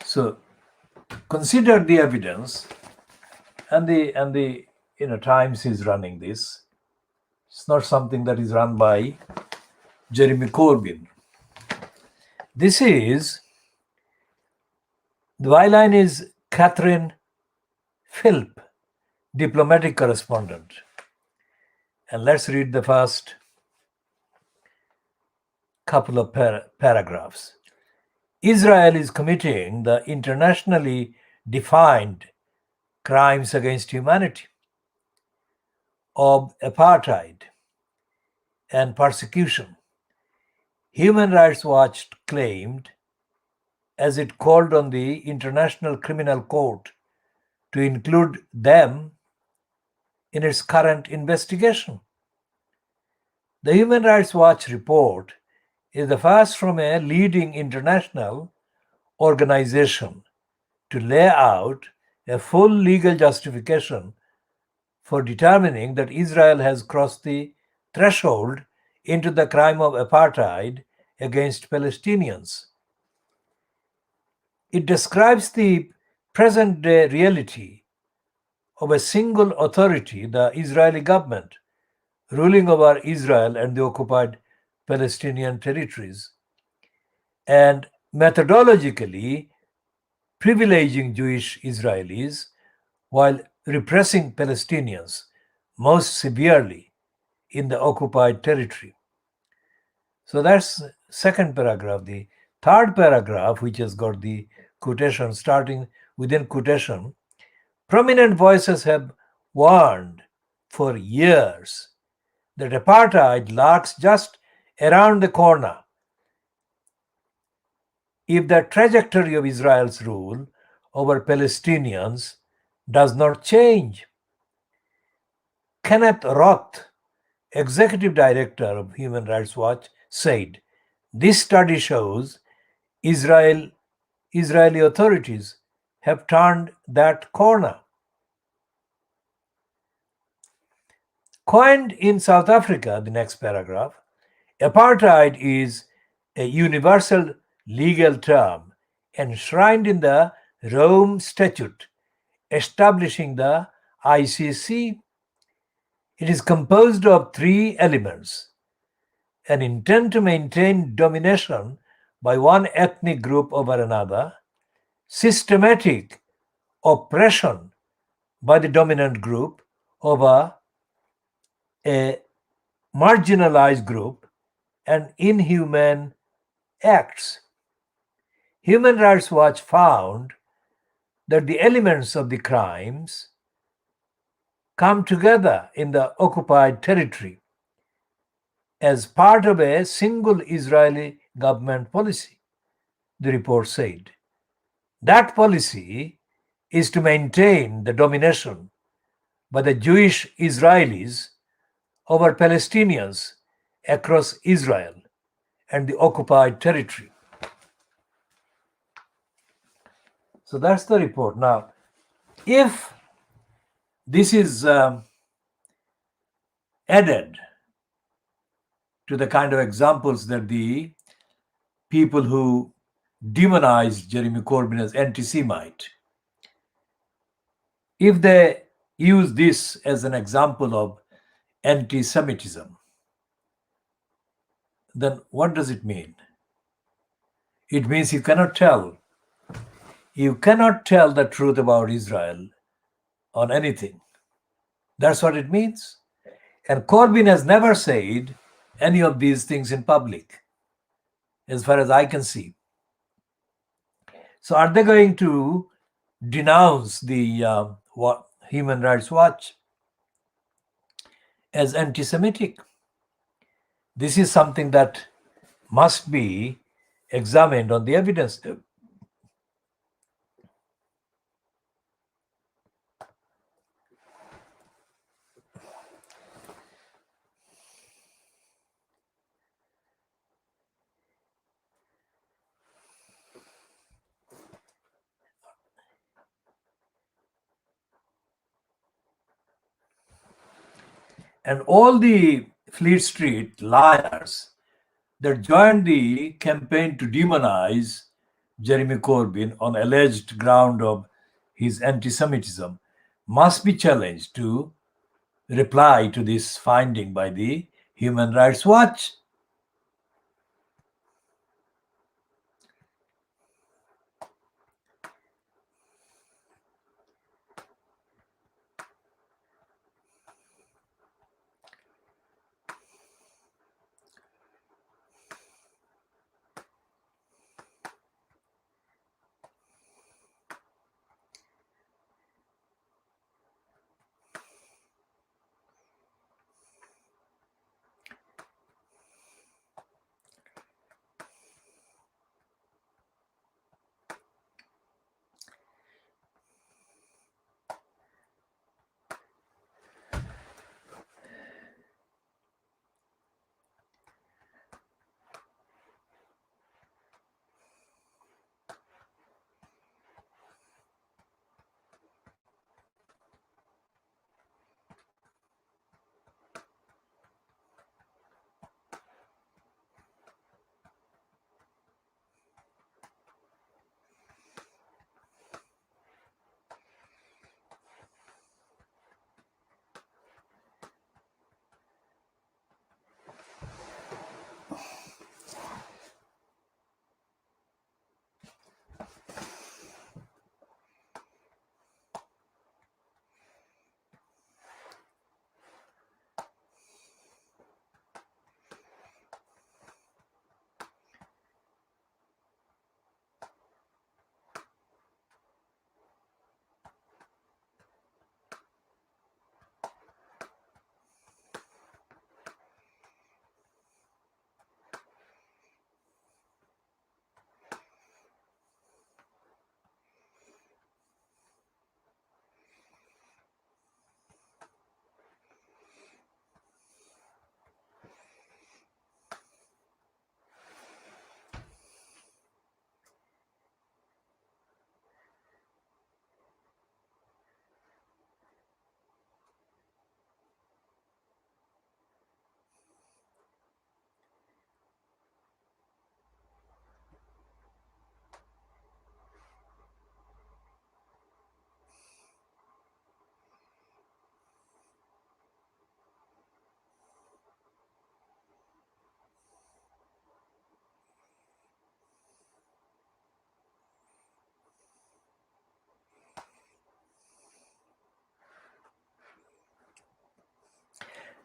Speaker 1: So consider the evidence, and the Times is running this. It's not something that is run by Jeremy Corbyn. This is, the byline is Catherine Philp, diplomatic correspondent. And let's read the first couple of paragraphs. Israel is committing the internationally defined crimes against humanity of apartheid and persecution. Human Rights Watch claimed, as it called on the International Criminal Court to include them in its current investigation. The Human Rights Watch report is the first from a leading international organization to lay out a full legal justification for determining that Israel has crossed the threshold into the crime of apartheid against Palestinians. It describes the present-day reality of a single authority, the Israeli government, ruling over Israel and the occupied Palestinian territories, and methodologically privileging Jewish Israelis while repressing Palestinians most severely in the occupied territory. So that's second paragraph. The third paragraph, which has got the quotation starting within quotation, prominent voices have warned for years that apartheid lurks just around the corner if the trajectory of Israel's rule over Palestinians does not change. Kenneth Roth, executive director of Human Rights Watch, said, "This study shows Israeli authorities have turned that corner." Coined in South Africa, the next paragraph, apartheid is a universal legal term enshrined in the Rome Statute establishing the ICC. It is composed of three elements: an intent to maintain domination by one ethnic group over another, systematic oppression by the dominant group over a marginalized group, and inhuman acts. Human Rights Watch found that the elements of the crimes come together in the occupied territory as part of a single Israeli government policy, the report said. That policy is to maintain the domination by the Jewish Israelis over Palestinians across Israel and the occupied territory. So that's the report. Now, if this is added to the kind of examples that the people who demonize Jeremy Corbyn as anti-Semite, if they use this as an example of anti-Semitism, then what does it mean? It means you cannot tell the truth about Israel on anything. That's what it means. And Corbyn has never said any of these things in public, as far as I can see. So are they going to denounce the Human Rights Watch as anti-Semitic? This is something that must be examined on the evidence. And all the Fleet Street liars that joined the campaign to demonize Jeremy Corbyn on alleged ground of his anti-Semitism must be challenged to reply to this finding by the Human Rights Watch.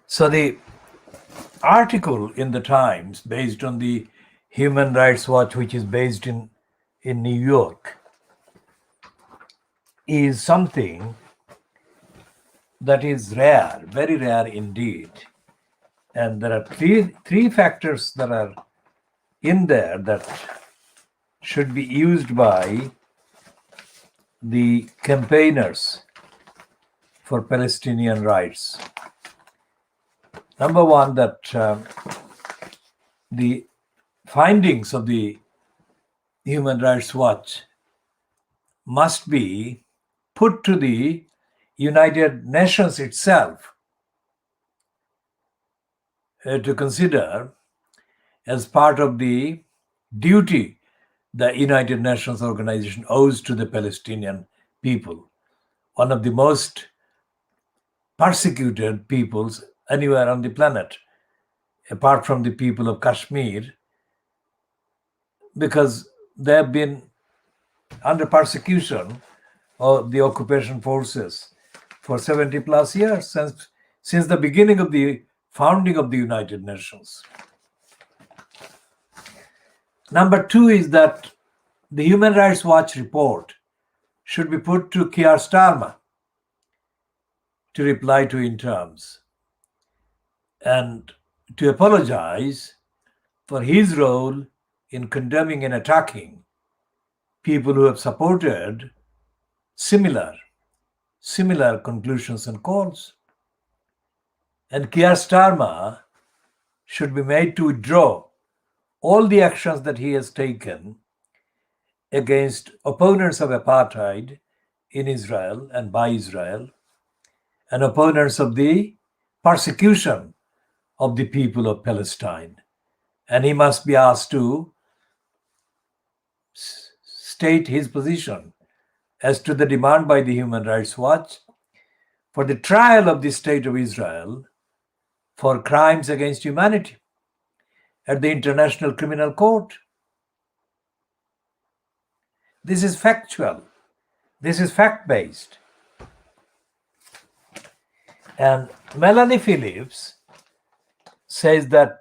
Speaker 1: So the article in the Times, based on the Human Rights Watch, which is based in New York, is something that is rare, very rare indeed. And there are three factors that are in there that should be used by the campaigners for Palestinian rights. Number one, that the findings of the Human Rights Watch must be put to the United Nations itself to consider as part of the duty the United Nations organization owes to the Palestinian people, one of the most persecuted peoples anywhere on the planet. apart from the people of Kashmir, because they have been under persecution of the occupation forces for 70 plus years, since the beginning of the founding of the United Nations. Number two is that the Human Rights Watch report should be put to Keir Starmer to reply to in terms and to apologize for his role in condemning and attacking people who have supported similar conclusions and calls. And Keir Starmer should be made to withdraw all the actions that he has taken against opponents of apartheid in Israel and by Israel, and opponents of the persecution of the people of Palestine. And he must be asked to state his position as to the demand by the Human Rights Watch for the trial of the State of Israel for crimes against humanity at the International Criminal Court. This is factual. This is fact-based. And Melanie Phillips says that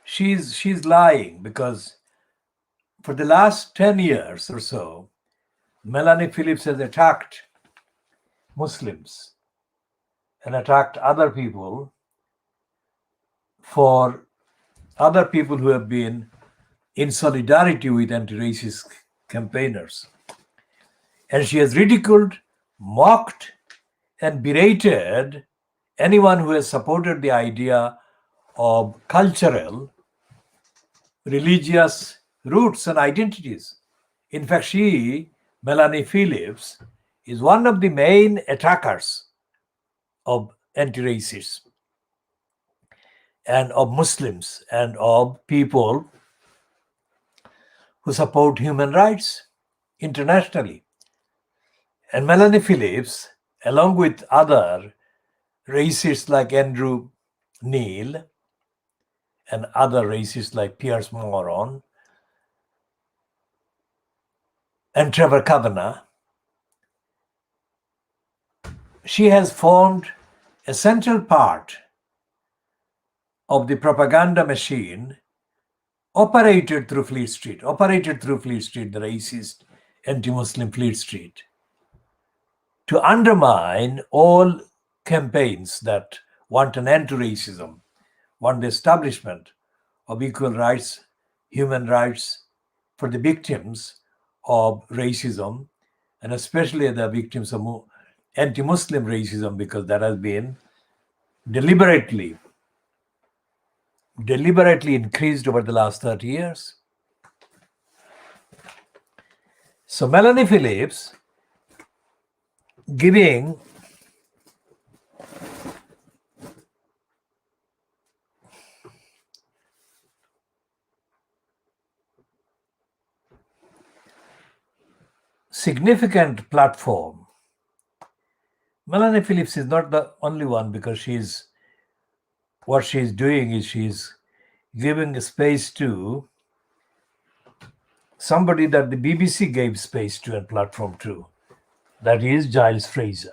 Speaker 1: she's lying, because for the last 10 years or so, Melanie Phillips has attacked Muslims and attacked other people who have been in solidarity with anti-racist campaigners. And she has ridiculed, mocked, and berated anyone who has supported the idea of cultural, religious roots and identities. In fact, Melanie Phillips, is one of the main attackers of anti-racists and of Muslims and of people who support human rights internationally. And Melanie Phillips, along with other racists like Andrew Neil and other racists like Piers Morgan and Trevor Kavanagh, she has formed a central part of the propaganda machine operated through Fleet Street, the racist anti-Muslim Fleet Street, to undermine all campaigns that want an end to racism, want the establishment of equal rights, human rights for the victims of racism, and especially the victims of anti-Muslim racism, because that has been deliberately increased over the last 30 years. So Melanie Phillips giving significant platform. Melanie Phillips is not the only one, because what she's doing is she's giving space to somebody that the BBC gave space to and platform to. That is Giles Fraser.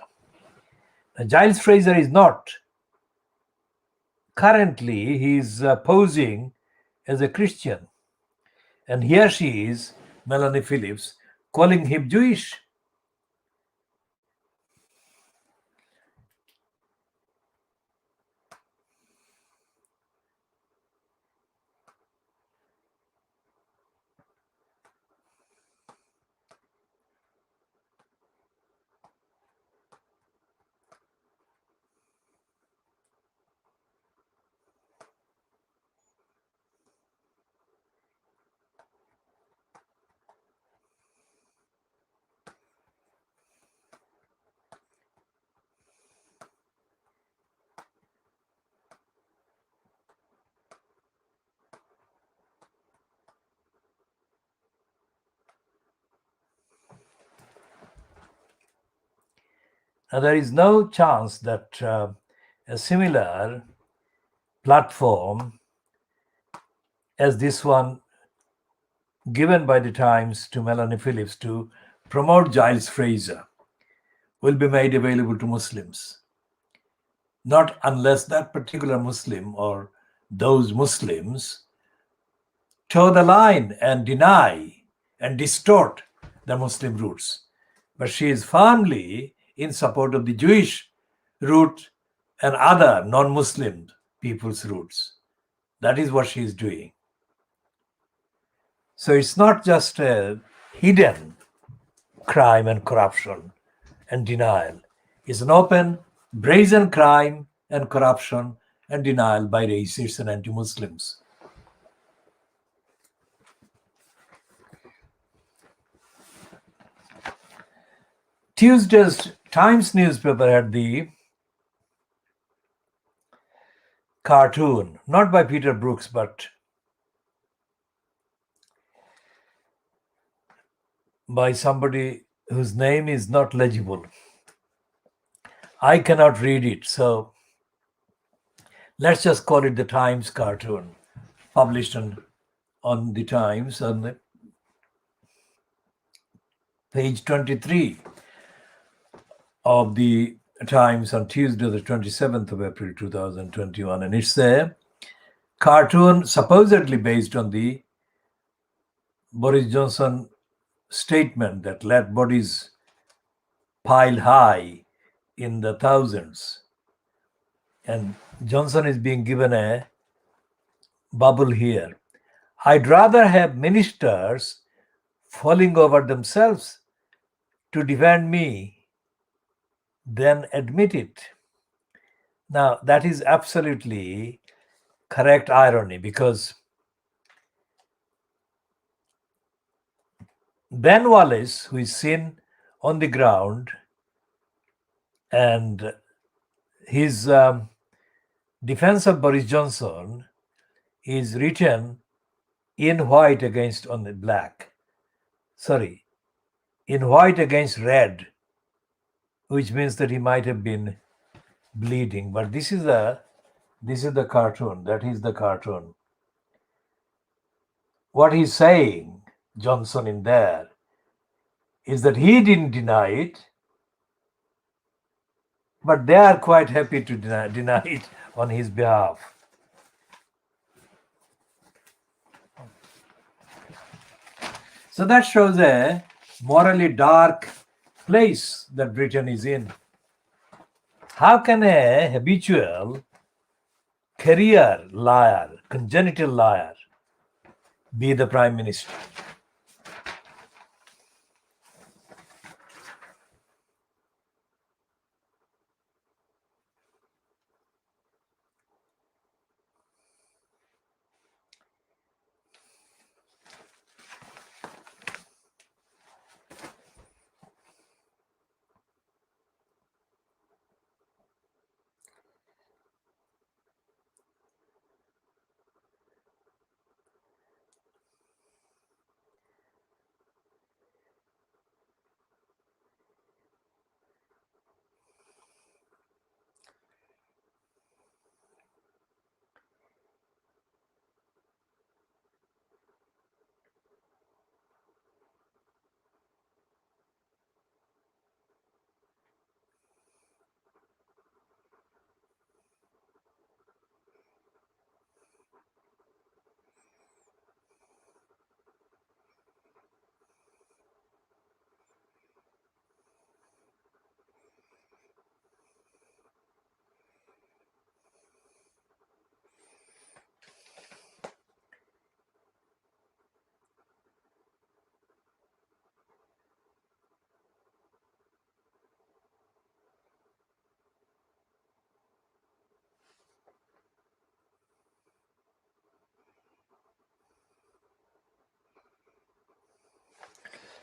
Speaker 1: Now, Giles Fraser is not currently, he's posing as a Christian. And here she is, Melanie Phillips, calling him Jewish. Now, there is no chance that a similar platform as this one given by the Times to Melanie Phillips to promote Giles Fraser will be made available to Muslims. Not unless that particular Muslim or those Muslims toe the line and deny and distort the Muslim roots. But she is firmly in support of the Jewish root and other non-Muslim people's roots. That is what she is doing. So it's not just a hidden crime and corruption and denial. It's an open, brazen crime and corruption and denial by racists and anti-Muslims. Tuesday's Times newspaper had the cartoon, not by Peter Brooks, but by somebody whose name is not legible. I cannot read it, so let's just call it the Times cartoon, published on the Times on page 23 of the Times on Tuesday, the 27th of April 2021. And it's a cartoon supposedly based on the Boris Johnson statement that let bodies pile high in the thousands. And Johnson is being given a bubble here. I'd rather have ministers falling over themselves to defend me than admit it. Now, that is absolutely correct irony, because Ben Wallace, who is seen on the ground, and his defense of Boris Johnson is written in white against on the black. Sorry, in white against red, which means that he might have been bleeding. But this is the cartoon. That is the cartoon. What he's saying, Johnson, in there, is that he didn't deny it, but they are quite happy to deny it on his behalf. So that shows a morally dark place that Britain is in. How can a habitual career liar, congenital liar, be the Prime Minister?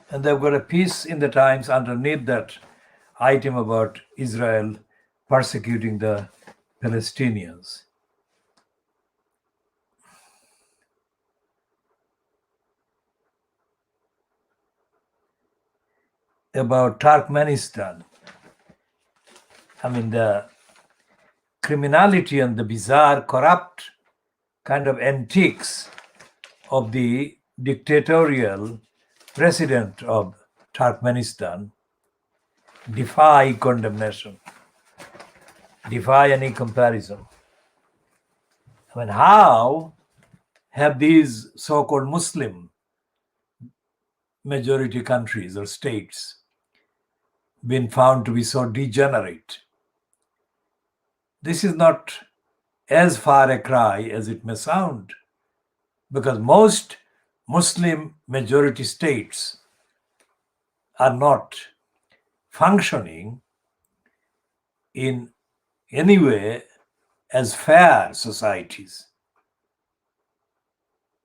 Speaker 1: And they've got a piece in the Times underneath that item about Israel persecuting the Palestinians. About Turkmenistan. the criminality and the bizarre, corrupt kind of antics of the dictatorial president of Turkmenistan defy condemnation, defy any comparison. How have these so-called Muslim majority countries or states been found to be so degenerate? This is not as far a cry as it may sound, because most Muslim majority states are not functioning in any way as fair societies.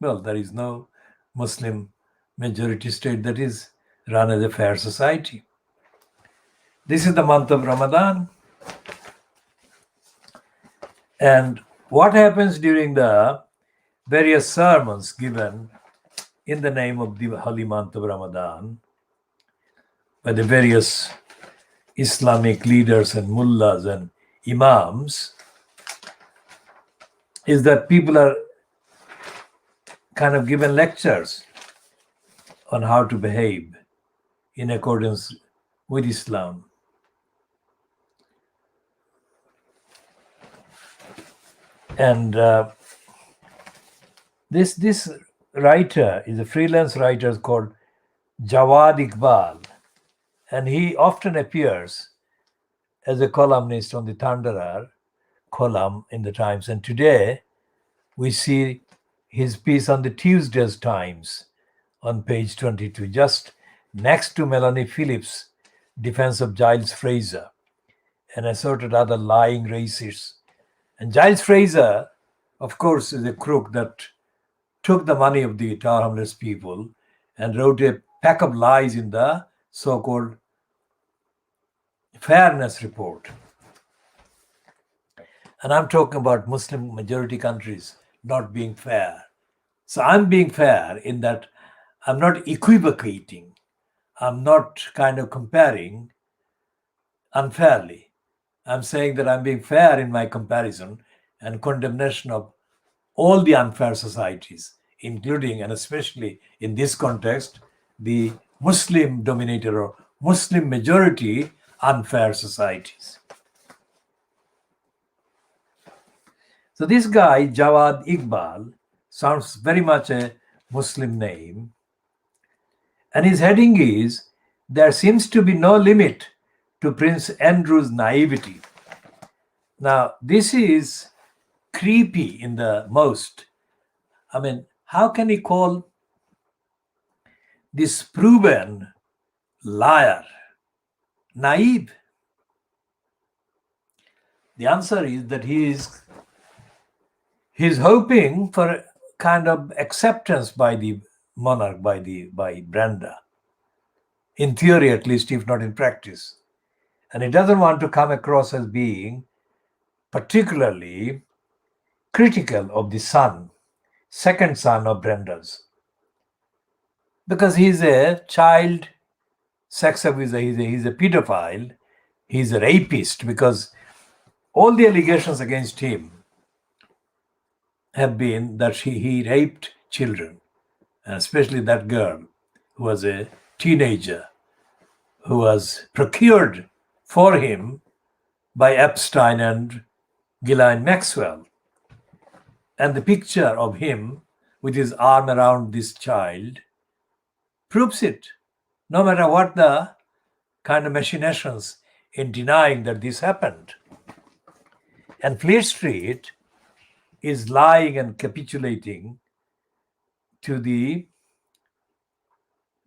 Speaker 1: Well, there is no Muslim majority state that is run as a fair society. This is the month of Ramadan. And what happens during the various sermons given in the name of the holy month of Ramadan by the various Islamic leaders and mullahs and imams is that people are kind of given lectures on how to behave in accordance with Islam. And this writer is a freelance writer called Jawad Iqbal, and he often appears as a columnist on the Thunderer column in the Times. And today we see his piece on the Tuesday's Times on page 22, just next to Melanie Phillips' defense of Giles Fraser and assorted other lying racists. And Giles Fraser, of course, is a crook that took the money of the Tower Hamlets people and wrote a pack of lies in the so-called fairness report. And I'm talking about Muslim majority countries not being fair. So I'm being fair in that I'm not equivocating. I'm not kind of comparing unfairly. I'm saying that I'm being fair in my comparison and condemnation of all the unfair societies, including and especially in this context, the Muslim dominated or Muslim majority unfair societies. So this guy, Jawad Iqbal, sounds very much a Muslim name. And his heading is, "There seems to be no limit to Prince Andrew's naivety." Now, this is creepy in the most. How can he call this proven liar naive? The answer is that he's hoping for a kind of acceptance by the monarch, by Brenda, in theory at least, if not in practice. And he doesn't want to come across as being particularly critical of the second son of Brenda's, because he's a child sex abuser, he's a pedophile, he's a rapist, because all the allegations against him have been that he raped children, and especially that girl who was a teenager, who was procured for him by Epstein and Ghislaine Maxwell. And the picture of him with his arm around this child proves it, no matter what the kind of machinations in denying that this happened. And Fleet Street is lying and capitulating to the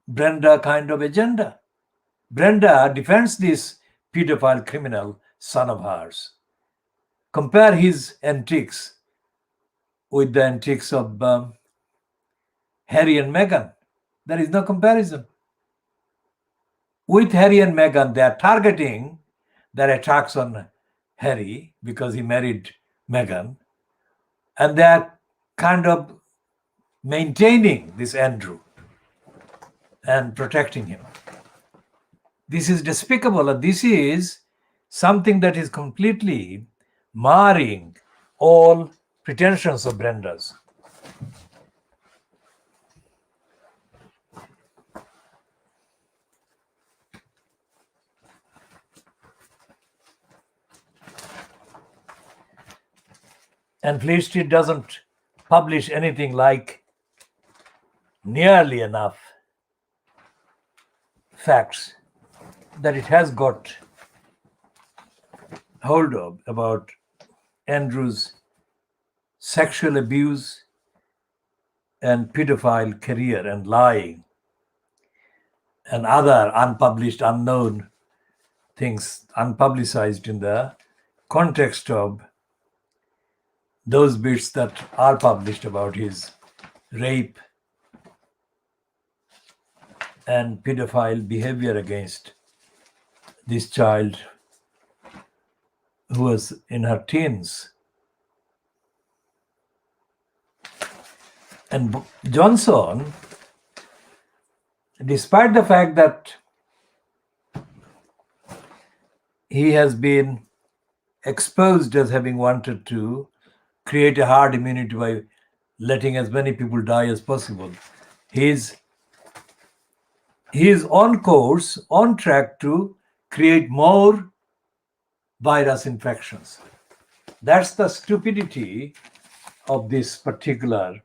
Speaker 1: Brenda kind of agenda. Brenda defends this pedophile criminal son of hers. Compare his antics with the antics of Harry and Meghan. There is no comparison. With Harry and Meghan, they are targeting their attacks on Harry because he married Meghan, and they are kind of maintaining this Andrew and protecting him. This is despicable. This is something that is completely marring all pretensions of Brenda's. And Fleet Street doesn't publish anything like nearly enough facts that it has got hold of about Andrew's sexual abuse and pedophile career and lying and other unpublished, unknown things, unpublicized in the context of those bits that are published about his rape and pedophile behavior against this child who was in her teens. And Johnson, despite the fact that he has been exposed as having wanted to create a herd immunity by letting as many people die as possible, he is on course, on track to create more virus infections. That's the stupidity of this particular.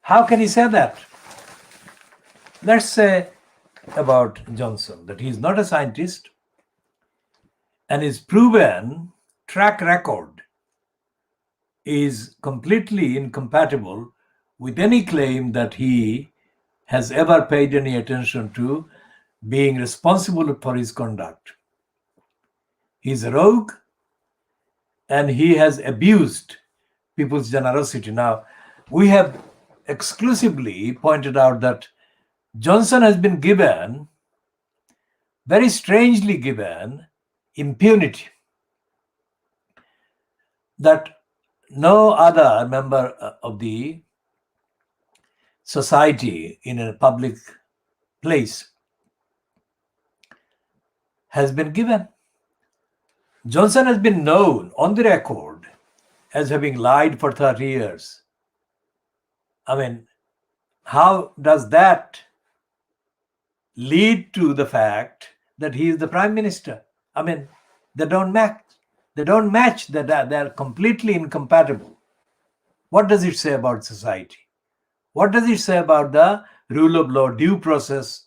Speaker 1: How can he say that? Let's say about Johnson that he's not a scientist, and his proven track record is completely incompatible with any claim that he has ever paid any attention to being responsible for his conduct. He's a rogue, and he has abused people's generosity. Now, we have exclusively pointed out that Johnson has been given, very strangely given, impunity that no other member of the society in a public place has been given. Johnson has been known on the record as having lied for 30 years. I mean, how does that lead to the fact that he is the prime minister? I mean, they don't match. They're completely incompatible. What does it say about society? What does it say about the rule of law, due process,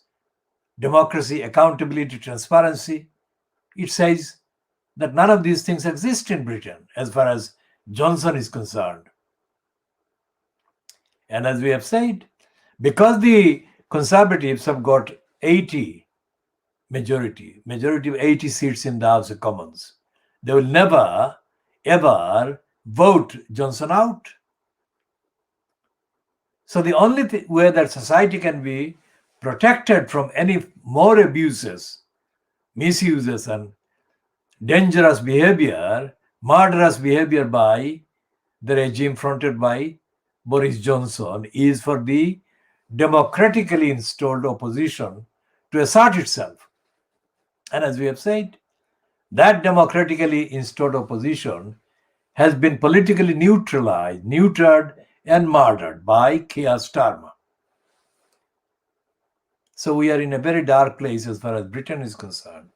Speaker 1: democracy, accountability, transparency? It says that none of these things exist in Britain as far as Johnson is concerned. And as we have said, because the Conservatives have got 80 majority of 80 seats in the House of Commons, they will never, ever vote Johnson out. So the only way that society can be protected from any more abuses, misuses, and dangerous behavior, murderous behavior by the regime fronted by Boris Johnson is for the democratically installed opposition to assert itself. And as we have said, that democratically installed opposition has been politically neutralized, neutered, and murdered by Keir Starmer. So we are in a very dark place as far as Britain is concerned.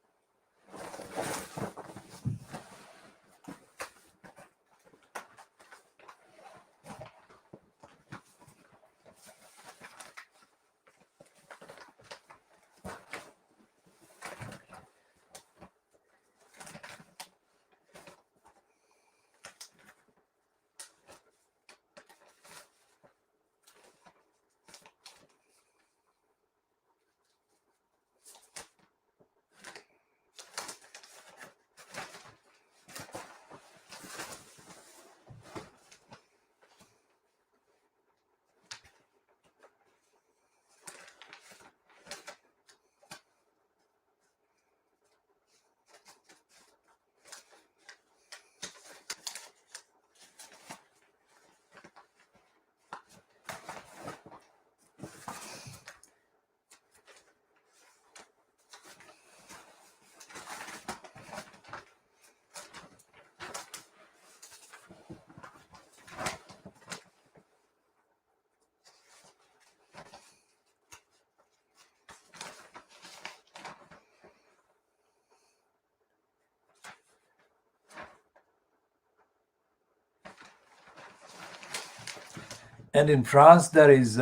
Speaker 1: And in France, there is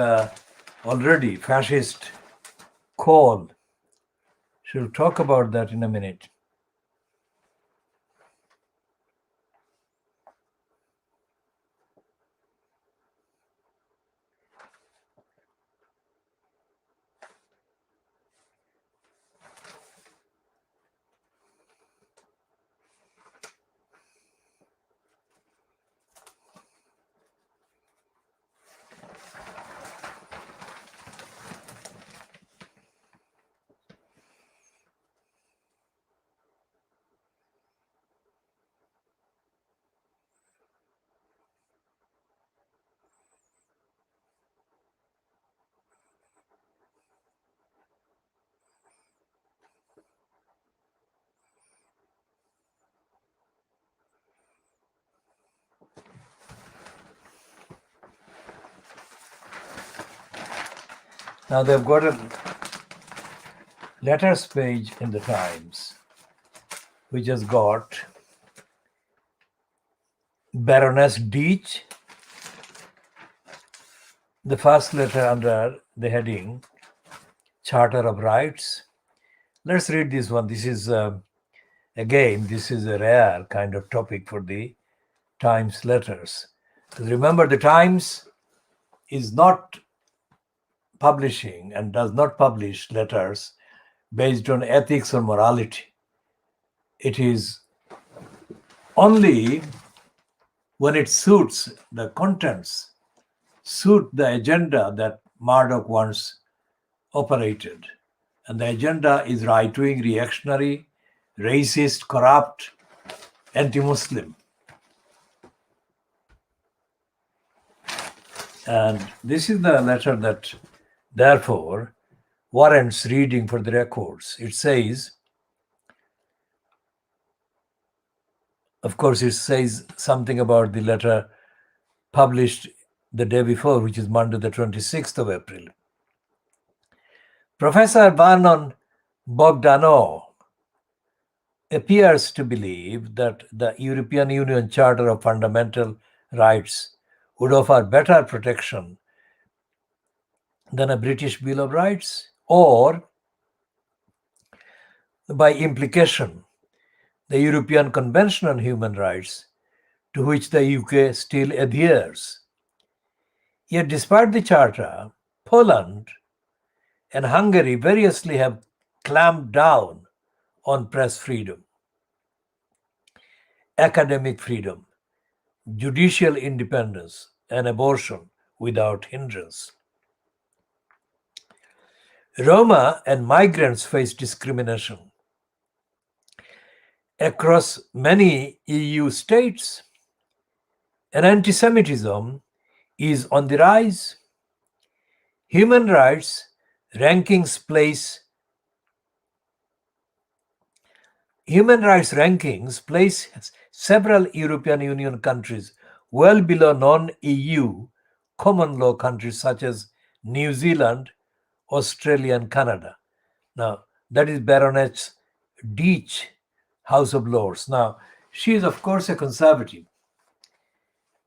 Speaker 1: already fascist call. She'll talk about that in a minute. Now they've got a letters page in the Times, which has got Baroness Deach, the first letter under the heading Charter of Rights. Let's read this one. This is, again, this is a rare kind of topic for the Times letters. Because remember, the Times is not publishing and does not publish letters based on ethics or morality. It is only when it suits the contents, suit the agenda that Murdoch once operated. And the agenda is right-wing, reactionary, racist, corrupt, anti-Muslim. And this is the letter that, therefore, warrants reading for the records. It says, of course, it says something about the letter published the day before, which is Monday, the 26th of April. Professor Vernon Bogdanov appears to believe that the European Union Charter of Fundamental Rights would offer better protection than a British Bill of Rights, or by implication, the European Convention on Human Rights, to which the UK still adheres. Yet despite the Charter, Poland and Hungary variously have clamped down on press freedom, academic freedom, judicial independence, and abortion without hindrance. Roma and migrants face discrimination. Across many EU states, and anti-Semitism is on the rise. Human rights rankings place several European Union countries well below non-EU common law countries such as New Zealand, Australia, and Canada. Now, that is Baroness Deach, House of Lords. Now, she is, of course, a conservative,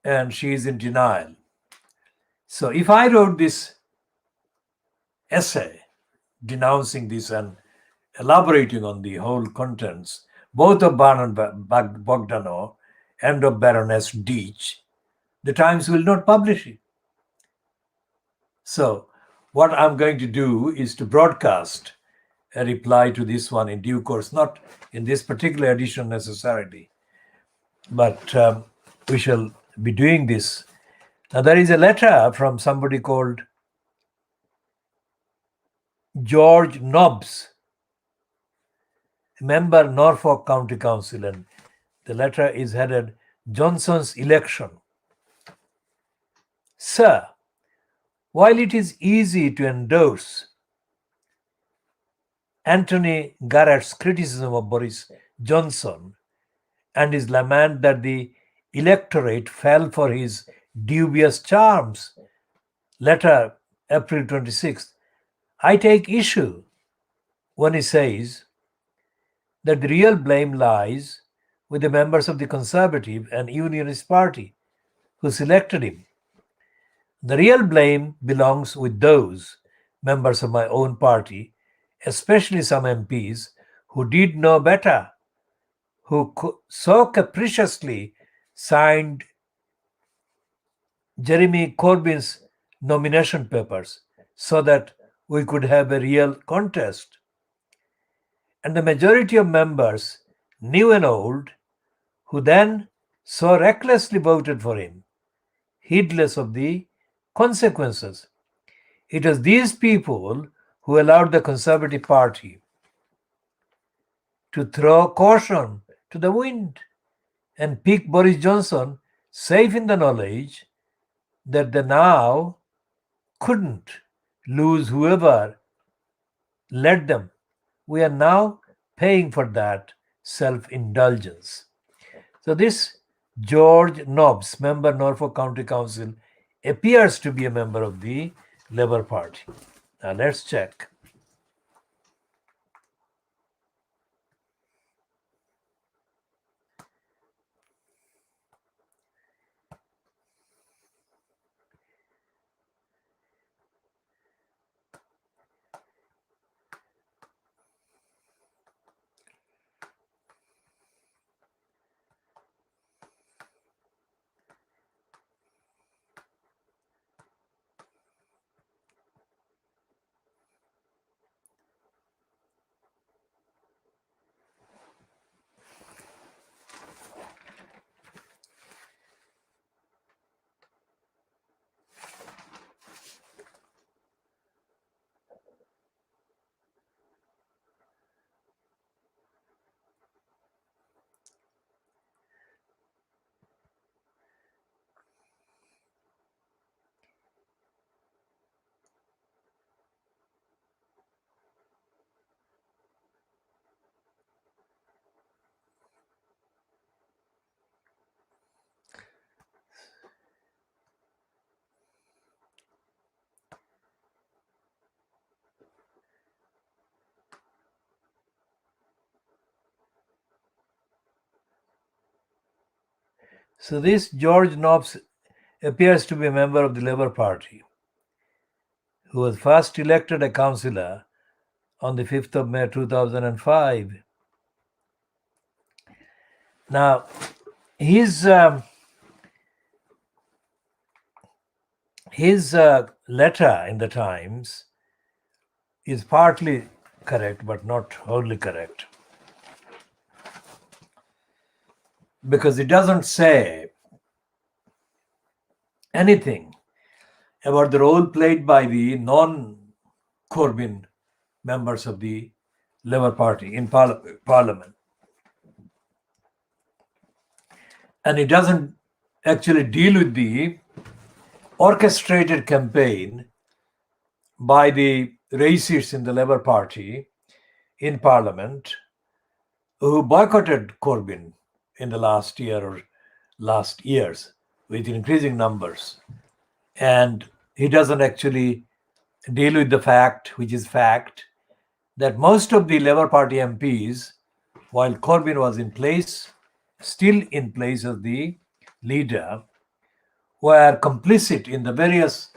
Speaker 1: and she is in denial. So, if I wrote this essay denouncing this and elaborating on the whole contents, both of Vernon Bogdanov and of Baroness Deach, the Times will not publish it. So, what I'm going to do is to broadcast a reply to this one in due course, not in this particular edition necessarily, but we shall be doing this. Now, there is a letter from somebody called George Nobbs, member Norfolk County Council, and the letter is headed Johnson's Election. Sir, while it is easy to endorse Anthony Garrett's criticism of Boris Johnson and his lament that the electorate fell for his dubious charms, letter April 26th, I take issue when he says that the real blame lies with the members of the Conservative and Unionist Party who selected him. The real blame belongs with those members of my own party, especially some MPs who did know better, who so capriciously signed Jeremy Corbyn's nomination papers so that we could have a real contest. And the majority of members, new and old, who then so recklessly voted for him, heedless of the consequences. It was these people who allowed the Conservative Party to throw caution to the wind and pick Boris Johnson, safe in the knowledge that they now couldn't lose whoever led them. We are now paying for that self-indulgence. So this George Nobbs, member Norfolk County Council, appears to be a member of the Labour Party. Now let's check. So this George Nobbs appears to be a member of the Labour Party, who was first elected a councillor on the 5th of May 2005. Now, his letter in the Times is partly correct, but not wholly correct, because it doesn't say anything about the role played by the non-Corbyn members of the Labour Party in Parliament. And it doesn't actually deal with the orchestrated campaign by the racists in the Labour Party in Parliament who boycotted Corbyn in the last year or last years with increasing numbers. And he doesn't actually deal with the fact, which is fact, that most of the Labour Party MPs, while Corbyn was in place, still in place as the leader, were complicit in the various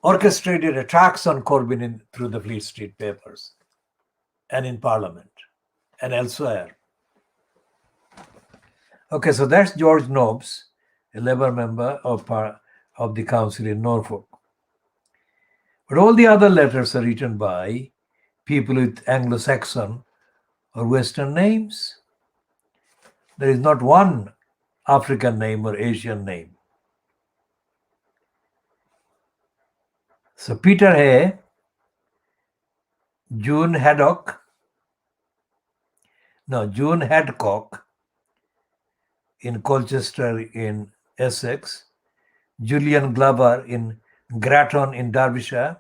Speaker 1: orchestrated attacks on Corbyn through the Fleet Street papers and in Parliament and elsewhere. Okay, so that's George Nobbs, a Labour member of the council in Norfolk. But all the other letters are written by people with Anglo-Saxon or Western names. There is not one African name or Asian name. So Peter Hay, June Hadcock in Colchester in Essex, Julian Glover in Gratton in Derbyshire,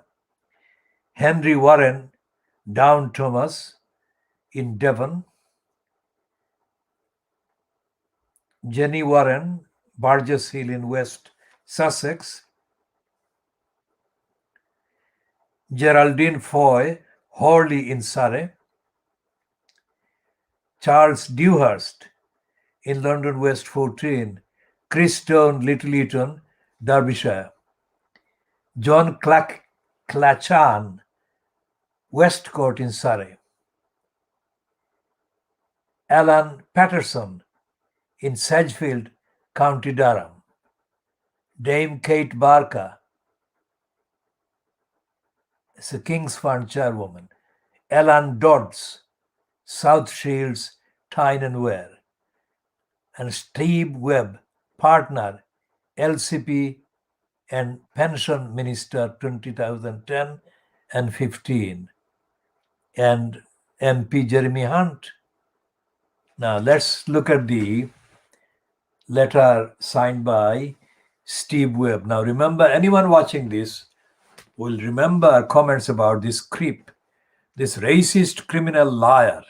Speaker 1: Henry Warren Down Thomas in Devon, Jenny Warren, Burgess Hill in West Sussex, Geraldine Foy, Horley in Surrey, Charles Dewhurst in London West 14, Chris Stone, Little Eton, Derbyshire, John Clachan, Westcourt in Surrey, Alan Patterson in Sedgefield, County Durham, Dame Kate Barker, is a King's Fund chairwoman, Alan Dodds, South Shields, Tyne and Wear, and Steve Webb, partner, LCP and pension minister 2010 and 15, and MP Jeremy Hunt. Now let's look at the letter signed by Steve Webb. Now remember, anyone watching this will remember comments about this creep, this racist criminal liar,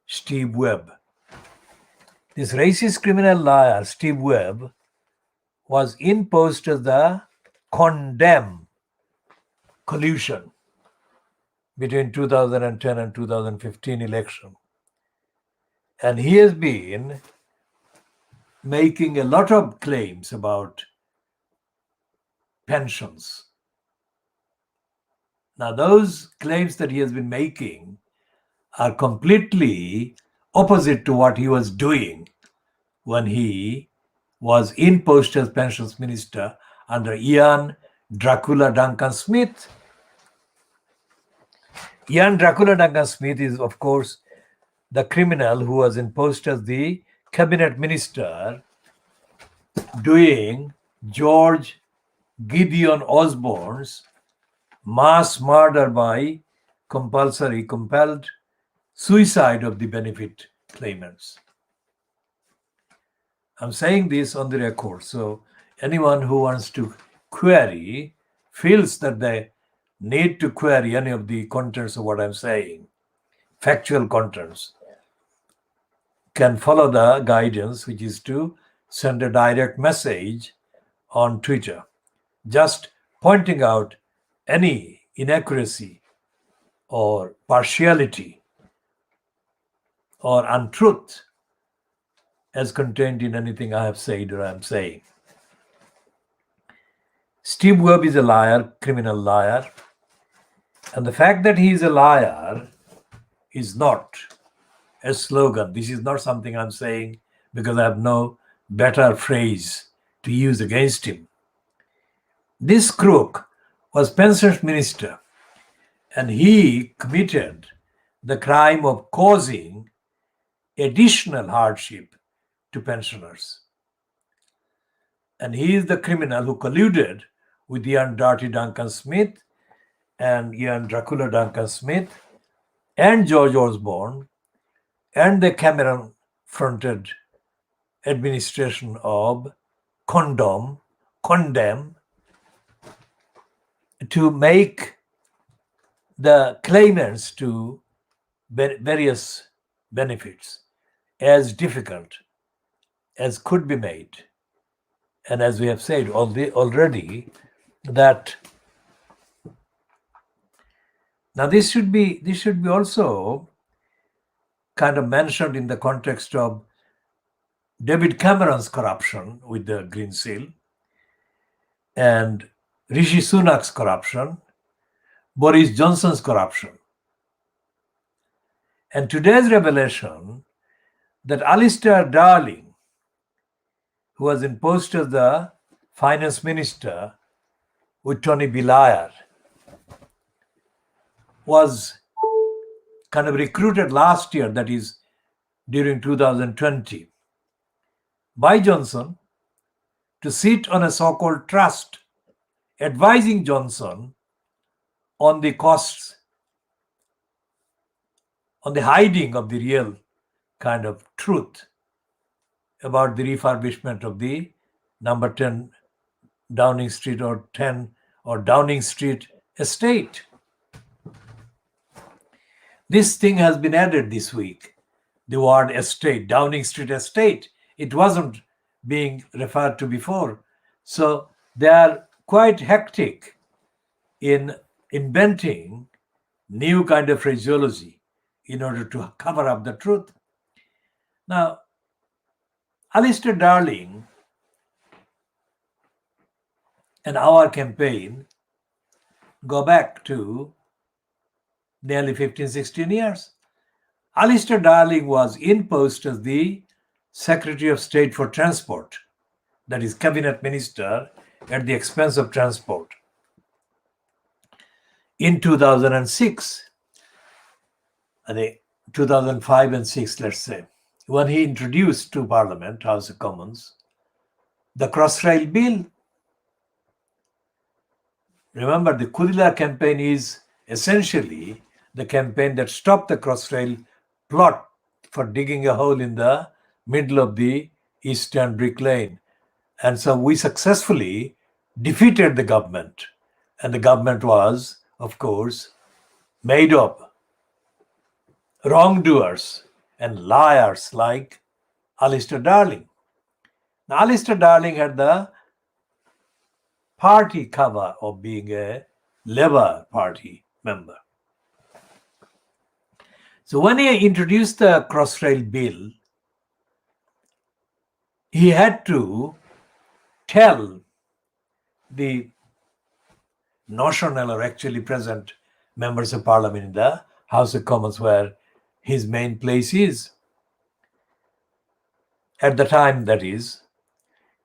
Speaker 1: Steve Webb. This racist criminal liar, Steve Webb, was imposed as the condemn collusion between 2010 and 2015 election. And he has been making a lot of claims about pensions. Now, those claims that he has been making are completely opposite to what he was doing when he was in post as pensions minister under Ian Dracula Duncan Smith. Ian Dracula Duncan Smith is, of course, the criminal who was in post as the cabinet minister doing George Gideon Osborne's mass murder by compelled suicide of the benefit claimants. I'm saying this on the record, so anyone who wants to query, feels that they need to query any of the contents of what I'm saying, factual contents, can follow the guidance, which is to send a direct message on Twitter, just pointing out any inaccuracy or partiality or untruth as contained in anything I have said or I am saying. Steve Webb is a liar, criminal liar, and the fact that he is a liar is not a slogan. This is not something I'm saying because I have no better phrase to use against him. This crook was pensions minister, and he committed the crime of causing additional hardship to pensioners. And he is the criminal who colluded with Ian Dirty Duncan Smith and Ian Dracula Duncan Smith and George Osborne and the Cameron-fronted administration of condemn to make the claimants to various benefits as difficult as could be made. And as we have said already, that now this should be also kind of mentioned in the context of David Cameron's corruption with the Green Seal and Rishi Sunak's corruption, Boris Johnson's corruption. And today's revelation that Alistair Darling, who was in post as the finance minister with Tony Blair, was kind of recruited last year, that is during 2020, by Johnson to sit on a so-called trust, advising Johnson on the costs, on the hiding of the real kind of truth about the refurbishment of the number 10 Downing Street or 10 or Downing Street estate. This thing has been added this week, the word estate, Downing Street estate. It wasn't being referred to before. So they are quite hectic in inventing new kind of phraseology in order to cover up the truth. Now, Alistair Darling and our campaign go back to nearly 15, 16 years. Alistair Darling was in post as the Secretary of State for Transport, that is, Cabinet Minister at the expense of transport. In 2006, I think 2005 and 6, let's say, when he introduced to Parliament, House of Commons, the Crossrail Bill. Remember, the Khoodeelaar campaign is essentially the campaign that stopped the Crossrail plot for digging a hole in the middle of the Eastern Brick Lane. And so we successfully defeated the government. And the government was, of course, made of wrongdoers and liars like Alistair Darling. Now, Alistair Darling had the party cover of being a Labour Party member. So when he introduced the Crossrail Bill, he had to tell the notional or actually present members of Parliament in the House of Commons, where his main place is. At the time, that is,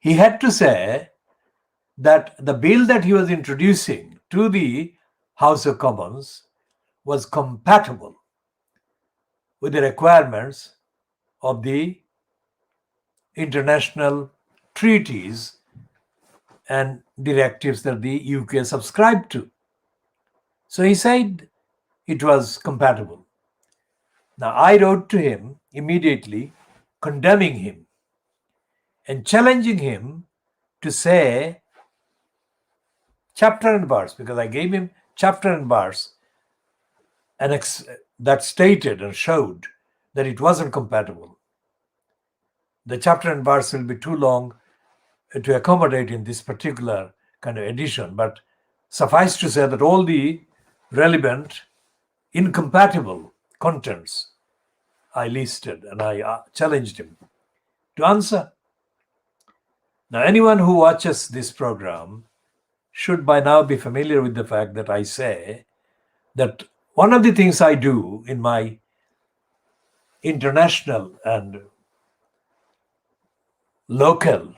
Speaker 1: he had to say that the bill that he was introducing to the House of Commons was compatible with the requirements of the international treaties and directives that the UK subscribed to. So he said it was compatible. Now, I wrote to him immediately condemning him and challenging him to say chapter and verse, because I gave him chapter and verse and that stated and showed that it wasn't compatible. The chapter and verse will be too long to accommodate in this particular kind of edition, but suffice to say that all the relevant incompatible contents I listed, and I challenged him to answer. Now, anyone who watches this program should by now be familiar with the fact that I say that one of the things I do in my international and local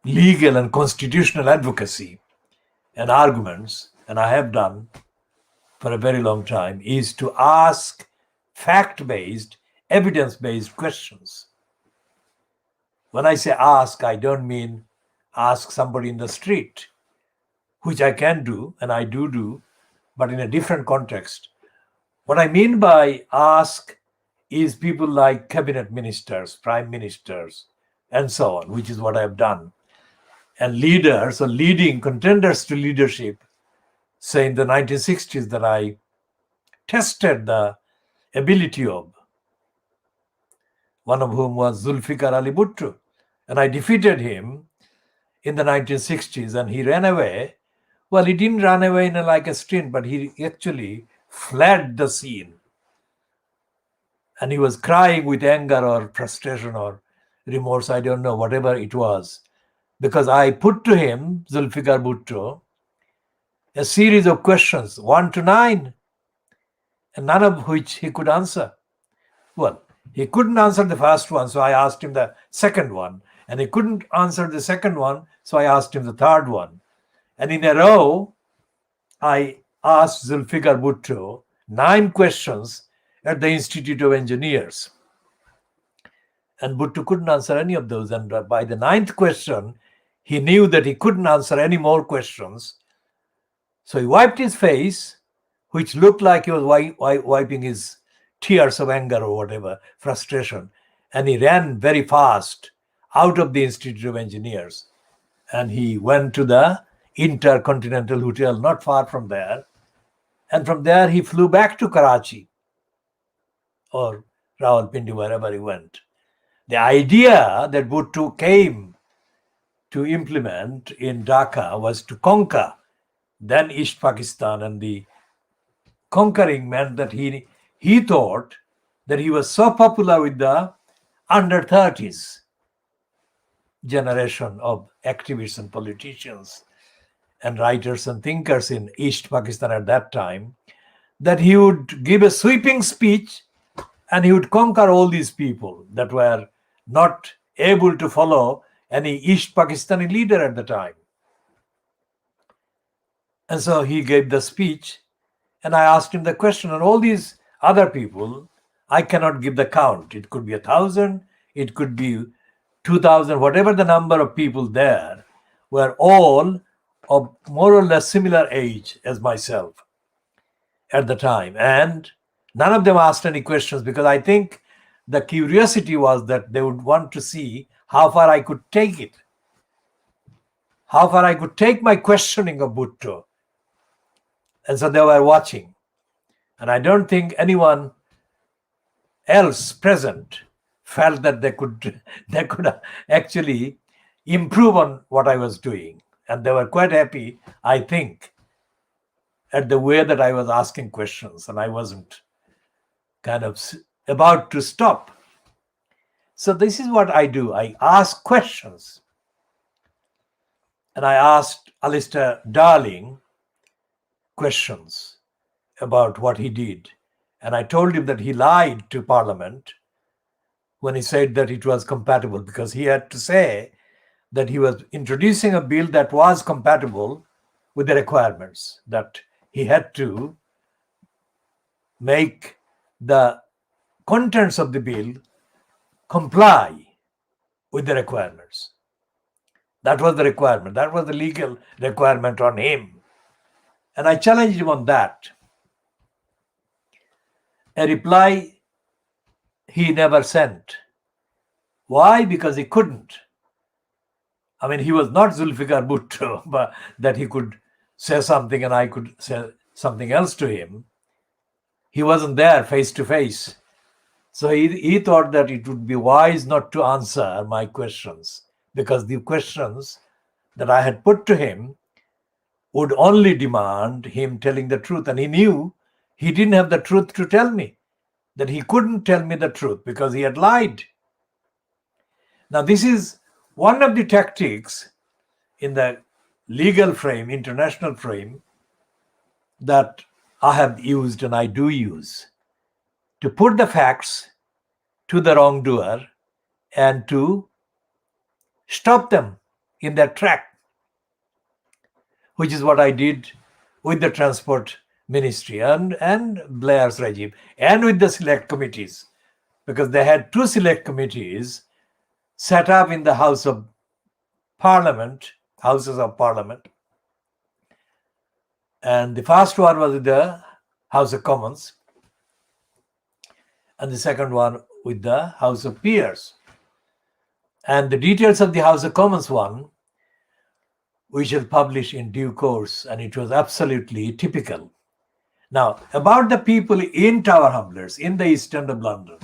Speaker 1: legal and constitutional advocacy and arguments, and I have done for a very long time, is to ask fact-based, evidence-based questions. When I say ask, I don't mean ask somebody in the street, which I can do, and I do, but in a different context. What I mean by ask is people like cabinet ministers, prime ministers, and so on, which is what I've done. And leaders or leading contenders to leadership, say in the 1960s, that I tested the ability of, one of whom was Zulfikar Ali Bhutto. And I defeated him in the 1960s, and he ran away. Well, he didn't run away in like a stint, but he actually fled the scene. And he was crying with anger or frustration or remorse, I don't know, whatever it was. Because I put to him, Zulfikar Bhutto, a series of questions, 1 to 9, and none of which he could answer. Well, he couldn't answer the first one, so I asked him the second one. And he couldn't answer the second one, so I asked him the third one. And in a row, I asked Zulfikar Bhutto 9 questions at the Institute of Engineers. And Bhutto couldn't answer any of those. And by the 9th question, he knew that he couldn't answer any more questions. So he wiped his face, which looked like he was wiping his tears of anger or whatever, frustration. And he ran very fast out of the Institute of Engineers. And he went to the Intercontinental Hotel, not far from there. And from there, he flew back to Karachi or Rawalpindi, wherever he went. The idea that Bhutto came to implement in Dhaka was to conquer then East Pakistan, and the conquering meant that he thought that he was so popular with the under 30s generation of activists and politicians, and writers and thinkers in East Pakistan at that time, that he would give a sweeping speech and he would conquer all these people that were not able to follow any East Pakistani leader at the time. And so he gave the speech, and I asked him the question, and all these other people, I cannot give the count. It could be 1,000, it could be 2,000, whatever the number of people there, were all of more or less similar age as myself at the time. And none of them asked any questions, because I think the curiosity was that they would want to see how far I could take it, how far I could take my questioning of Bhutto. And so they were watching. And I don't think anyone else present felt that they could actually improve on what I was doing. And they were quite happy, I think, at the way that I was asking questions, and I wasn't kind of about to stop. So this is what I do. I ask questions. And I asked Alistair Darling questions about what he did. And I told him that he lied to Parliament when he said that it was compatible, because he had to say that he was introducing a bill that was compatible with the requirements, that he had to make the contents of the bill comply with the requirements. That was the requirement. That was the legal requirement on him. And I challenged him on that. A reply he never sent. Why? Because he couldn't. I mean, he was not Zulfikar Bhutto, but that he could say something and I could say something else to him. He wasn't there face to face. So he thought that it would be wise not to answer my questions, because the questions that I had put to him would only demand him telling the truth. And he knew he didn't have the truth to tell me, that he couldn't tell me the truth because he had lied. Now, this is one of the tactics in the legal frame, international frame, that I have used and I do use, to put the facts to the wrongdoer and to stop them in their track, which is what I did with the Transport Ministry and Blair's regime, and with the select committees, because they had two select committees set up in the Houses of Parliament. And the first one was with the House of Commons, and the second one with the House of Peers. And the details of the House of Commons one we shall publish in due course, and it was absolutely typical. Now, about the people in Tower Hamlets, in the East End of London,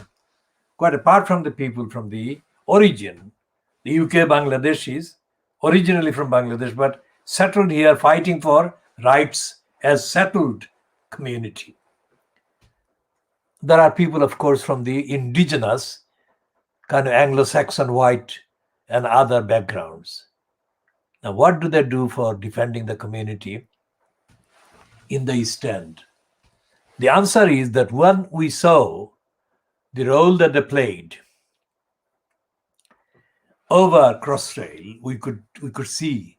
Speaker 1: quite apart from the people from the origin, the UK Bangladeshis, originally from Bangladesh, but settled here fighting for rights as settled community. There are people, of course, from the indigenous, kind of Anglo-Saxon, white, and other backgrounds. Now, what do they do for defending the community in the East End? The answer is that when we saw the role that they played over Crossrail, we could see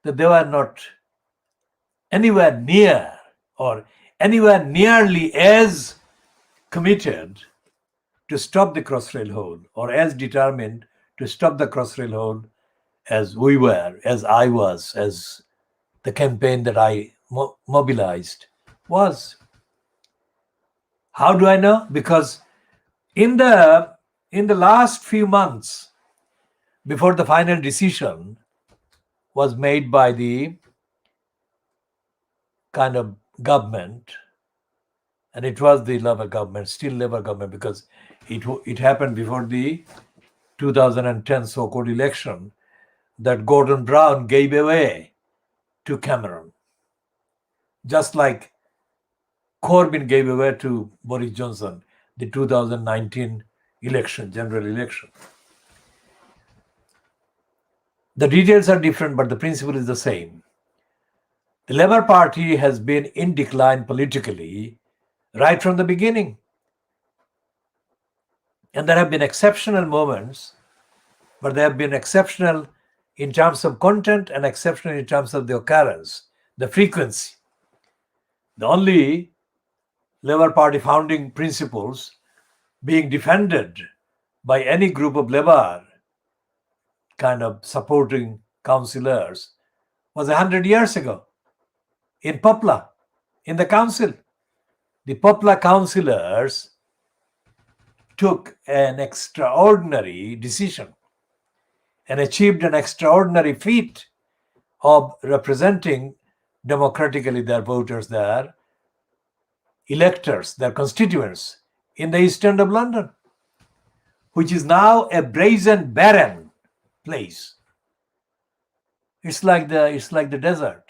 Speaker 1: that they were not anywhere near or anywhere nearly as committed to stop the Crossrail hold, or as determined to stop the Crossrail hold as we were, as I was, as the campaign that I mobilized was. How do I know? Because in the last few months, before the final decision was made by the kind of government, and it was the Labour government, still Labour government, because it happened before the 2010 so-called election, that Gordon Brown gave away to Cameron, just like Corbyn gave away to Boris Johnson the 2019 election, general election. The details are different, but the principle is the same. The Labour Party has been in decline politically right from the beginning. And there have been exceptional moments, but they have been exceptional in terms of content and exceptional in terms of the occurrence, the frequency. The only Labour Party founding principles being defended by any group of Labour kind of supporting councillors was 100 years ago in Poplar, in the council. The Poplar councillors took an extraordinary decision and achieved an extraordinary feat of representing democratically their voters, their electors, their constituents in the East End of London, which is now a brazen, barren place. It's like the desert.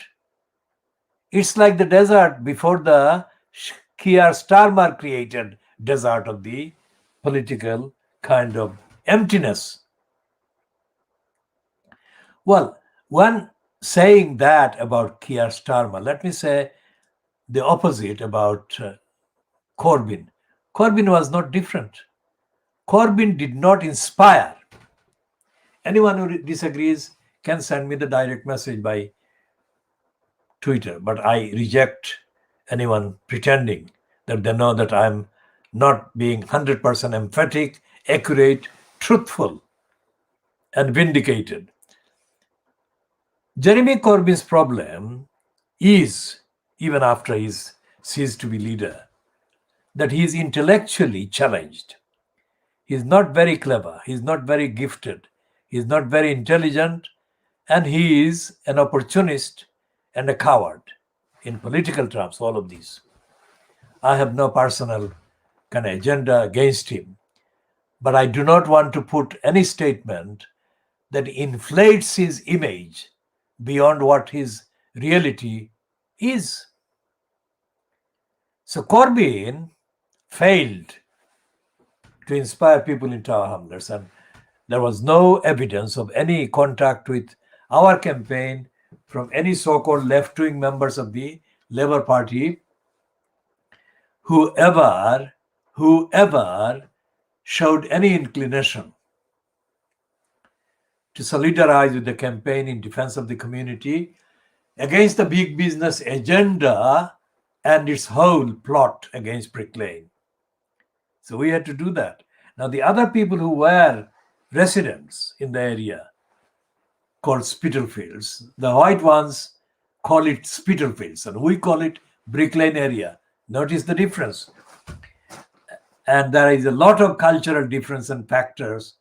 Speaker 1: It's like the desert before the Keir Starmer created desert of the political kind of emptiness. Well, when saying that about Keir Starmer, let me say the opposite about Corbyn. Corbyn was not different. Corbyn did not inspire. Anyone who disagrees can send me the direct message by Twitter, but I reject anyone pretending that they know that I'm not being 100% emphatic, accurate, truthful, and vindicated. Jeremy Corbyn's problem is, even after he's ceased to be leader, that he is intellectually challenged. He's not very clever, he's not very gifted, he's not very intelligent, and he is an opportunist and a coward in political terms, all of these. I have no personal kind of agenda against him, but I do not want to put any statement that inflates his image beyond what his reality is. So Corbyn failed to inspire people in Tower Hamlets, and there was no evidence of any contact with our campaign from any so-called left-wing members of the Labour Party whoever showed any inclination to solidarize with the campaign in defense of the community against the big business agenda and its whole plot against Brick Lane. So we had to do that. Now the other people who were residents in the area called Spitalfields, the white ones call it Spitalfields and we call it Brick Lane area. Notice the difference. And there is a lot of cultural difference and factors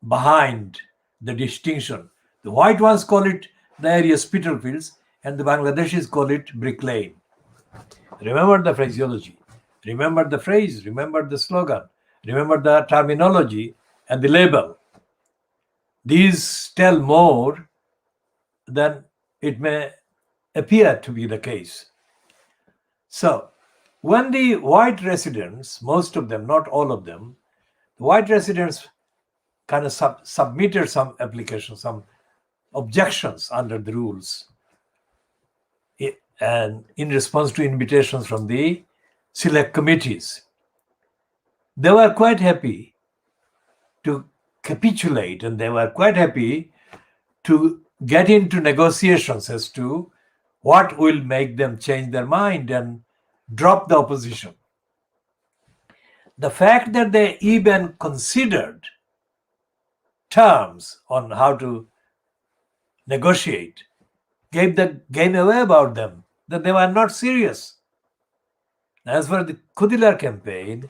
Speaker 1: behind the distinction. The white ones call it the area Spitalfields and the Bangladeshis call it Brick Lane. Remember the phraseology, remember the phrase, remember the slogan, remember the terminology and the label. These tell more than it may appear to be the case. So, when the white residents, most of them, not all of them, the white residents kind of submitted some applications, some objections under the rules, and in response to invitations from the select committees, they were quite happy to capitulate and they were quite happy to get into negotiations as to what will make them change their mind and drop the opposition. The fact that they even considered terms on how to negotiate gave the game away about them, that they were not serious. As for the Khoodeelaar campaign,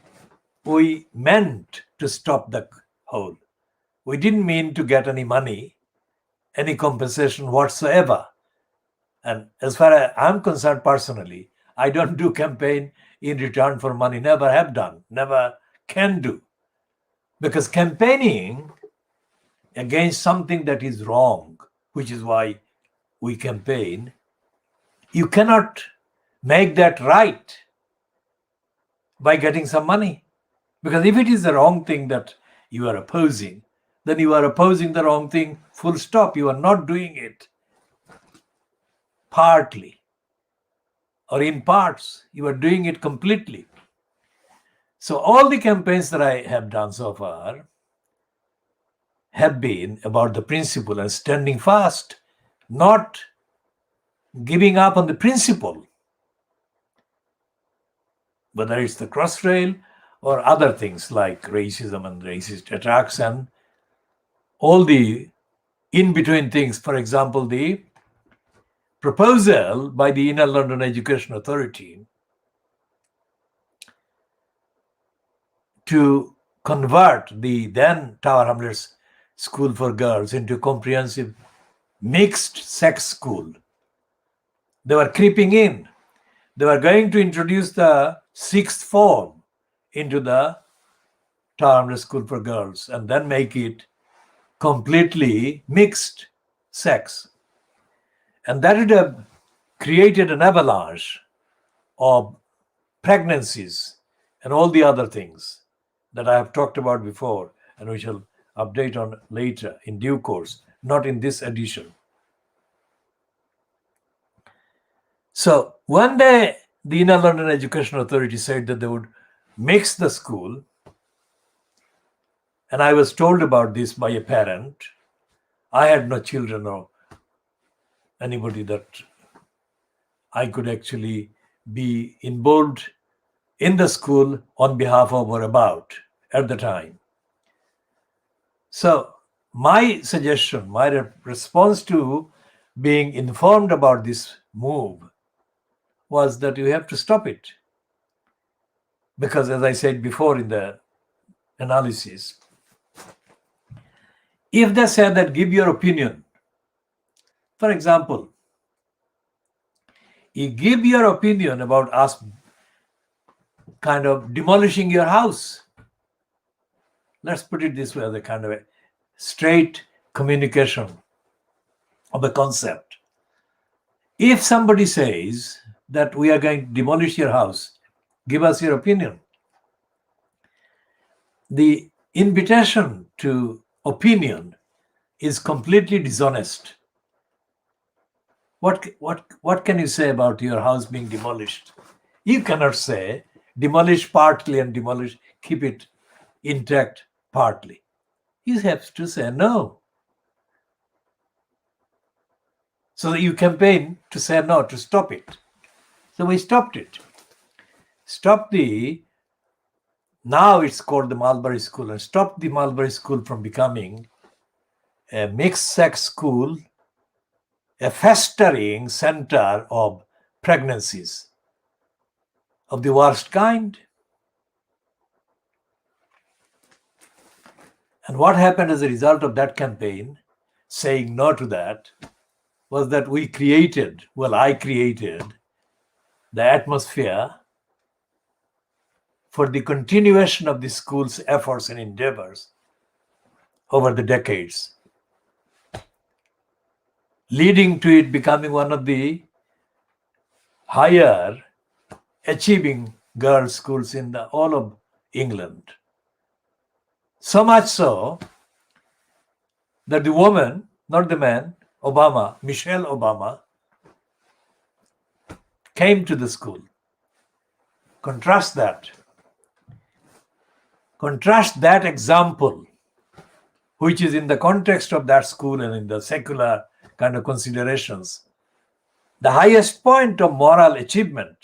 Speaker 1: we meant to stop the whole. We didn't mean to get any money, any compensation whatsoever. And as far as I'm concerned personally, I don't do campaign in return for money, never have done, never can do. Because campaigning against something that is wrong, which is why we campaign, you cannot make that right by getting some money. Because if it is the wrong thing that you are opposing, then you are opposing the wrong thing, full stop. You are not doing it partly or in parts. You are doing it completely. So all the campaigns that I have done so far have been about the principle and standing fast, not giving up on the principle, whether it's the crossrail or other things like racism and racist attacks and all the in-between things. For example, the proposal by the Inner London Education Authority to convert the then Tower Hamlets School for Girls into comprehensive mixed-sex school. They were creeping in. They were going to introduce the sixth form into the Tower Hamlets School for Girls and then make it completely mixed sex. And that would have created an avalanche of pregnancies and all the other things that I have talked about before, and we shall update on later in due course, not in this edition. So one day, the Inner London Education Authority said that they would mix the school, and I was told about this by a parent. I had no children or anybody that I could actually be involved in the school on behalf of or about at the time. So my suggestion, my response to being informed about this move was that you have to stop it. Because as I said before in the analysis, if they say that give your opinion, for example, you give your opinion about us kind of demolishing your house. Let's put it this way, as a kind of a straight communication of a concept. If somebody says that we are going to demolish your house, give us your opinion. The invitation to opinion is completely dishonest. What can you say about your house being demolished? You cannot say demolish partly and demolish, keep it intact partly. You have to say no. So that you campaign to say no, to stop it. So we stopped it. Now it's called the Mulberry School, and stopped the Mulberry School from becoming a mixed-sex school, a festering center of pregnancies of the worst kind. And what happened as a result of that campaign, saying no to that, was that I created the atmosphere for the continuation of the school's efforts and endeavors over the decades, leading to it becoming one of the higher achieving girls' schools in all of England. So much so that the woman, not the man, Michelle Obama, came to the school. Contrast that example, which is in the context of that school and in the secular kind of considerations, the highest point of moral achievement,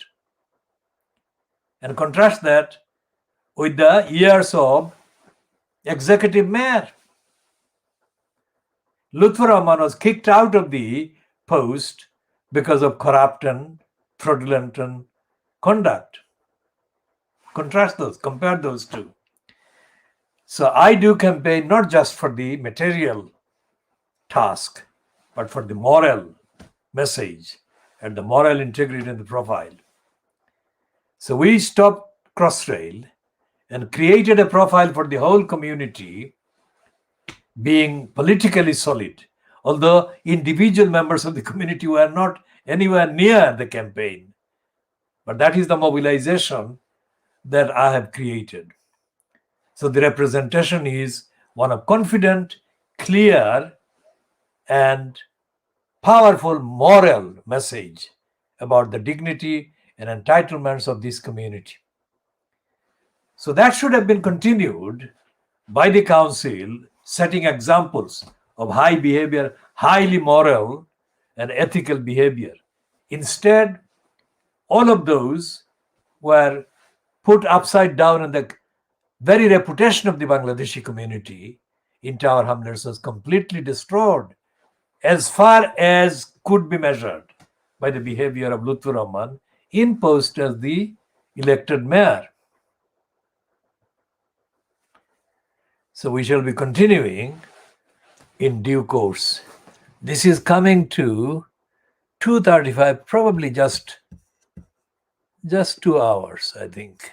Speaker 1: and contrast that with the years of executive mayor. Lutfur Rahman was kicked out of the post because of corrupt and fraudulent conduct. Compare those two. So I do campaign not just for the material task, but for the moral message and the moral integrity in the profile. So we stopped Crossrail and created a profile for the whole community being politically solid, although individual members of the community were not anywhere near the campaign. But that is the mobilization that I have created. So the representation is one of confident, clear, and powerful moral message about the dignity and entitlements of this community. So that should have been continued by the council, setting examples of high behavior, highly moral and ethical behavior. Instead, all of those were put upside down, and the very reputation of the Bangladeshi community in Tower Hamlets was completely destroyed as far as could be measured by the behavior of Lutfur Rahman in post as the elected mayor. So we shall be continuing in due course. This is coming to 2:35, probably just 2 hours, I think.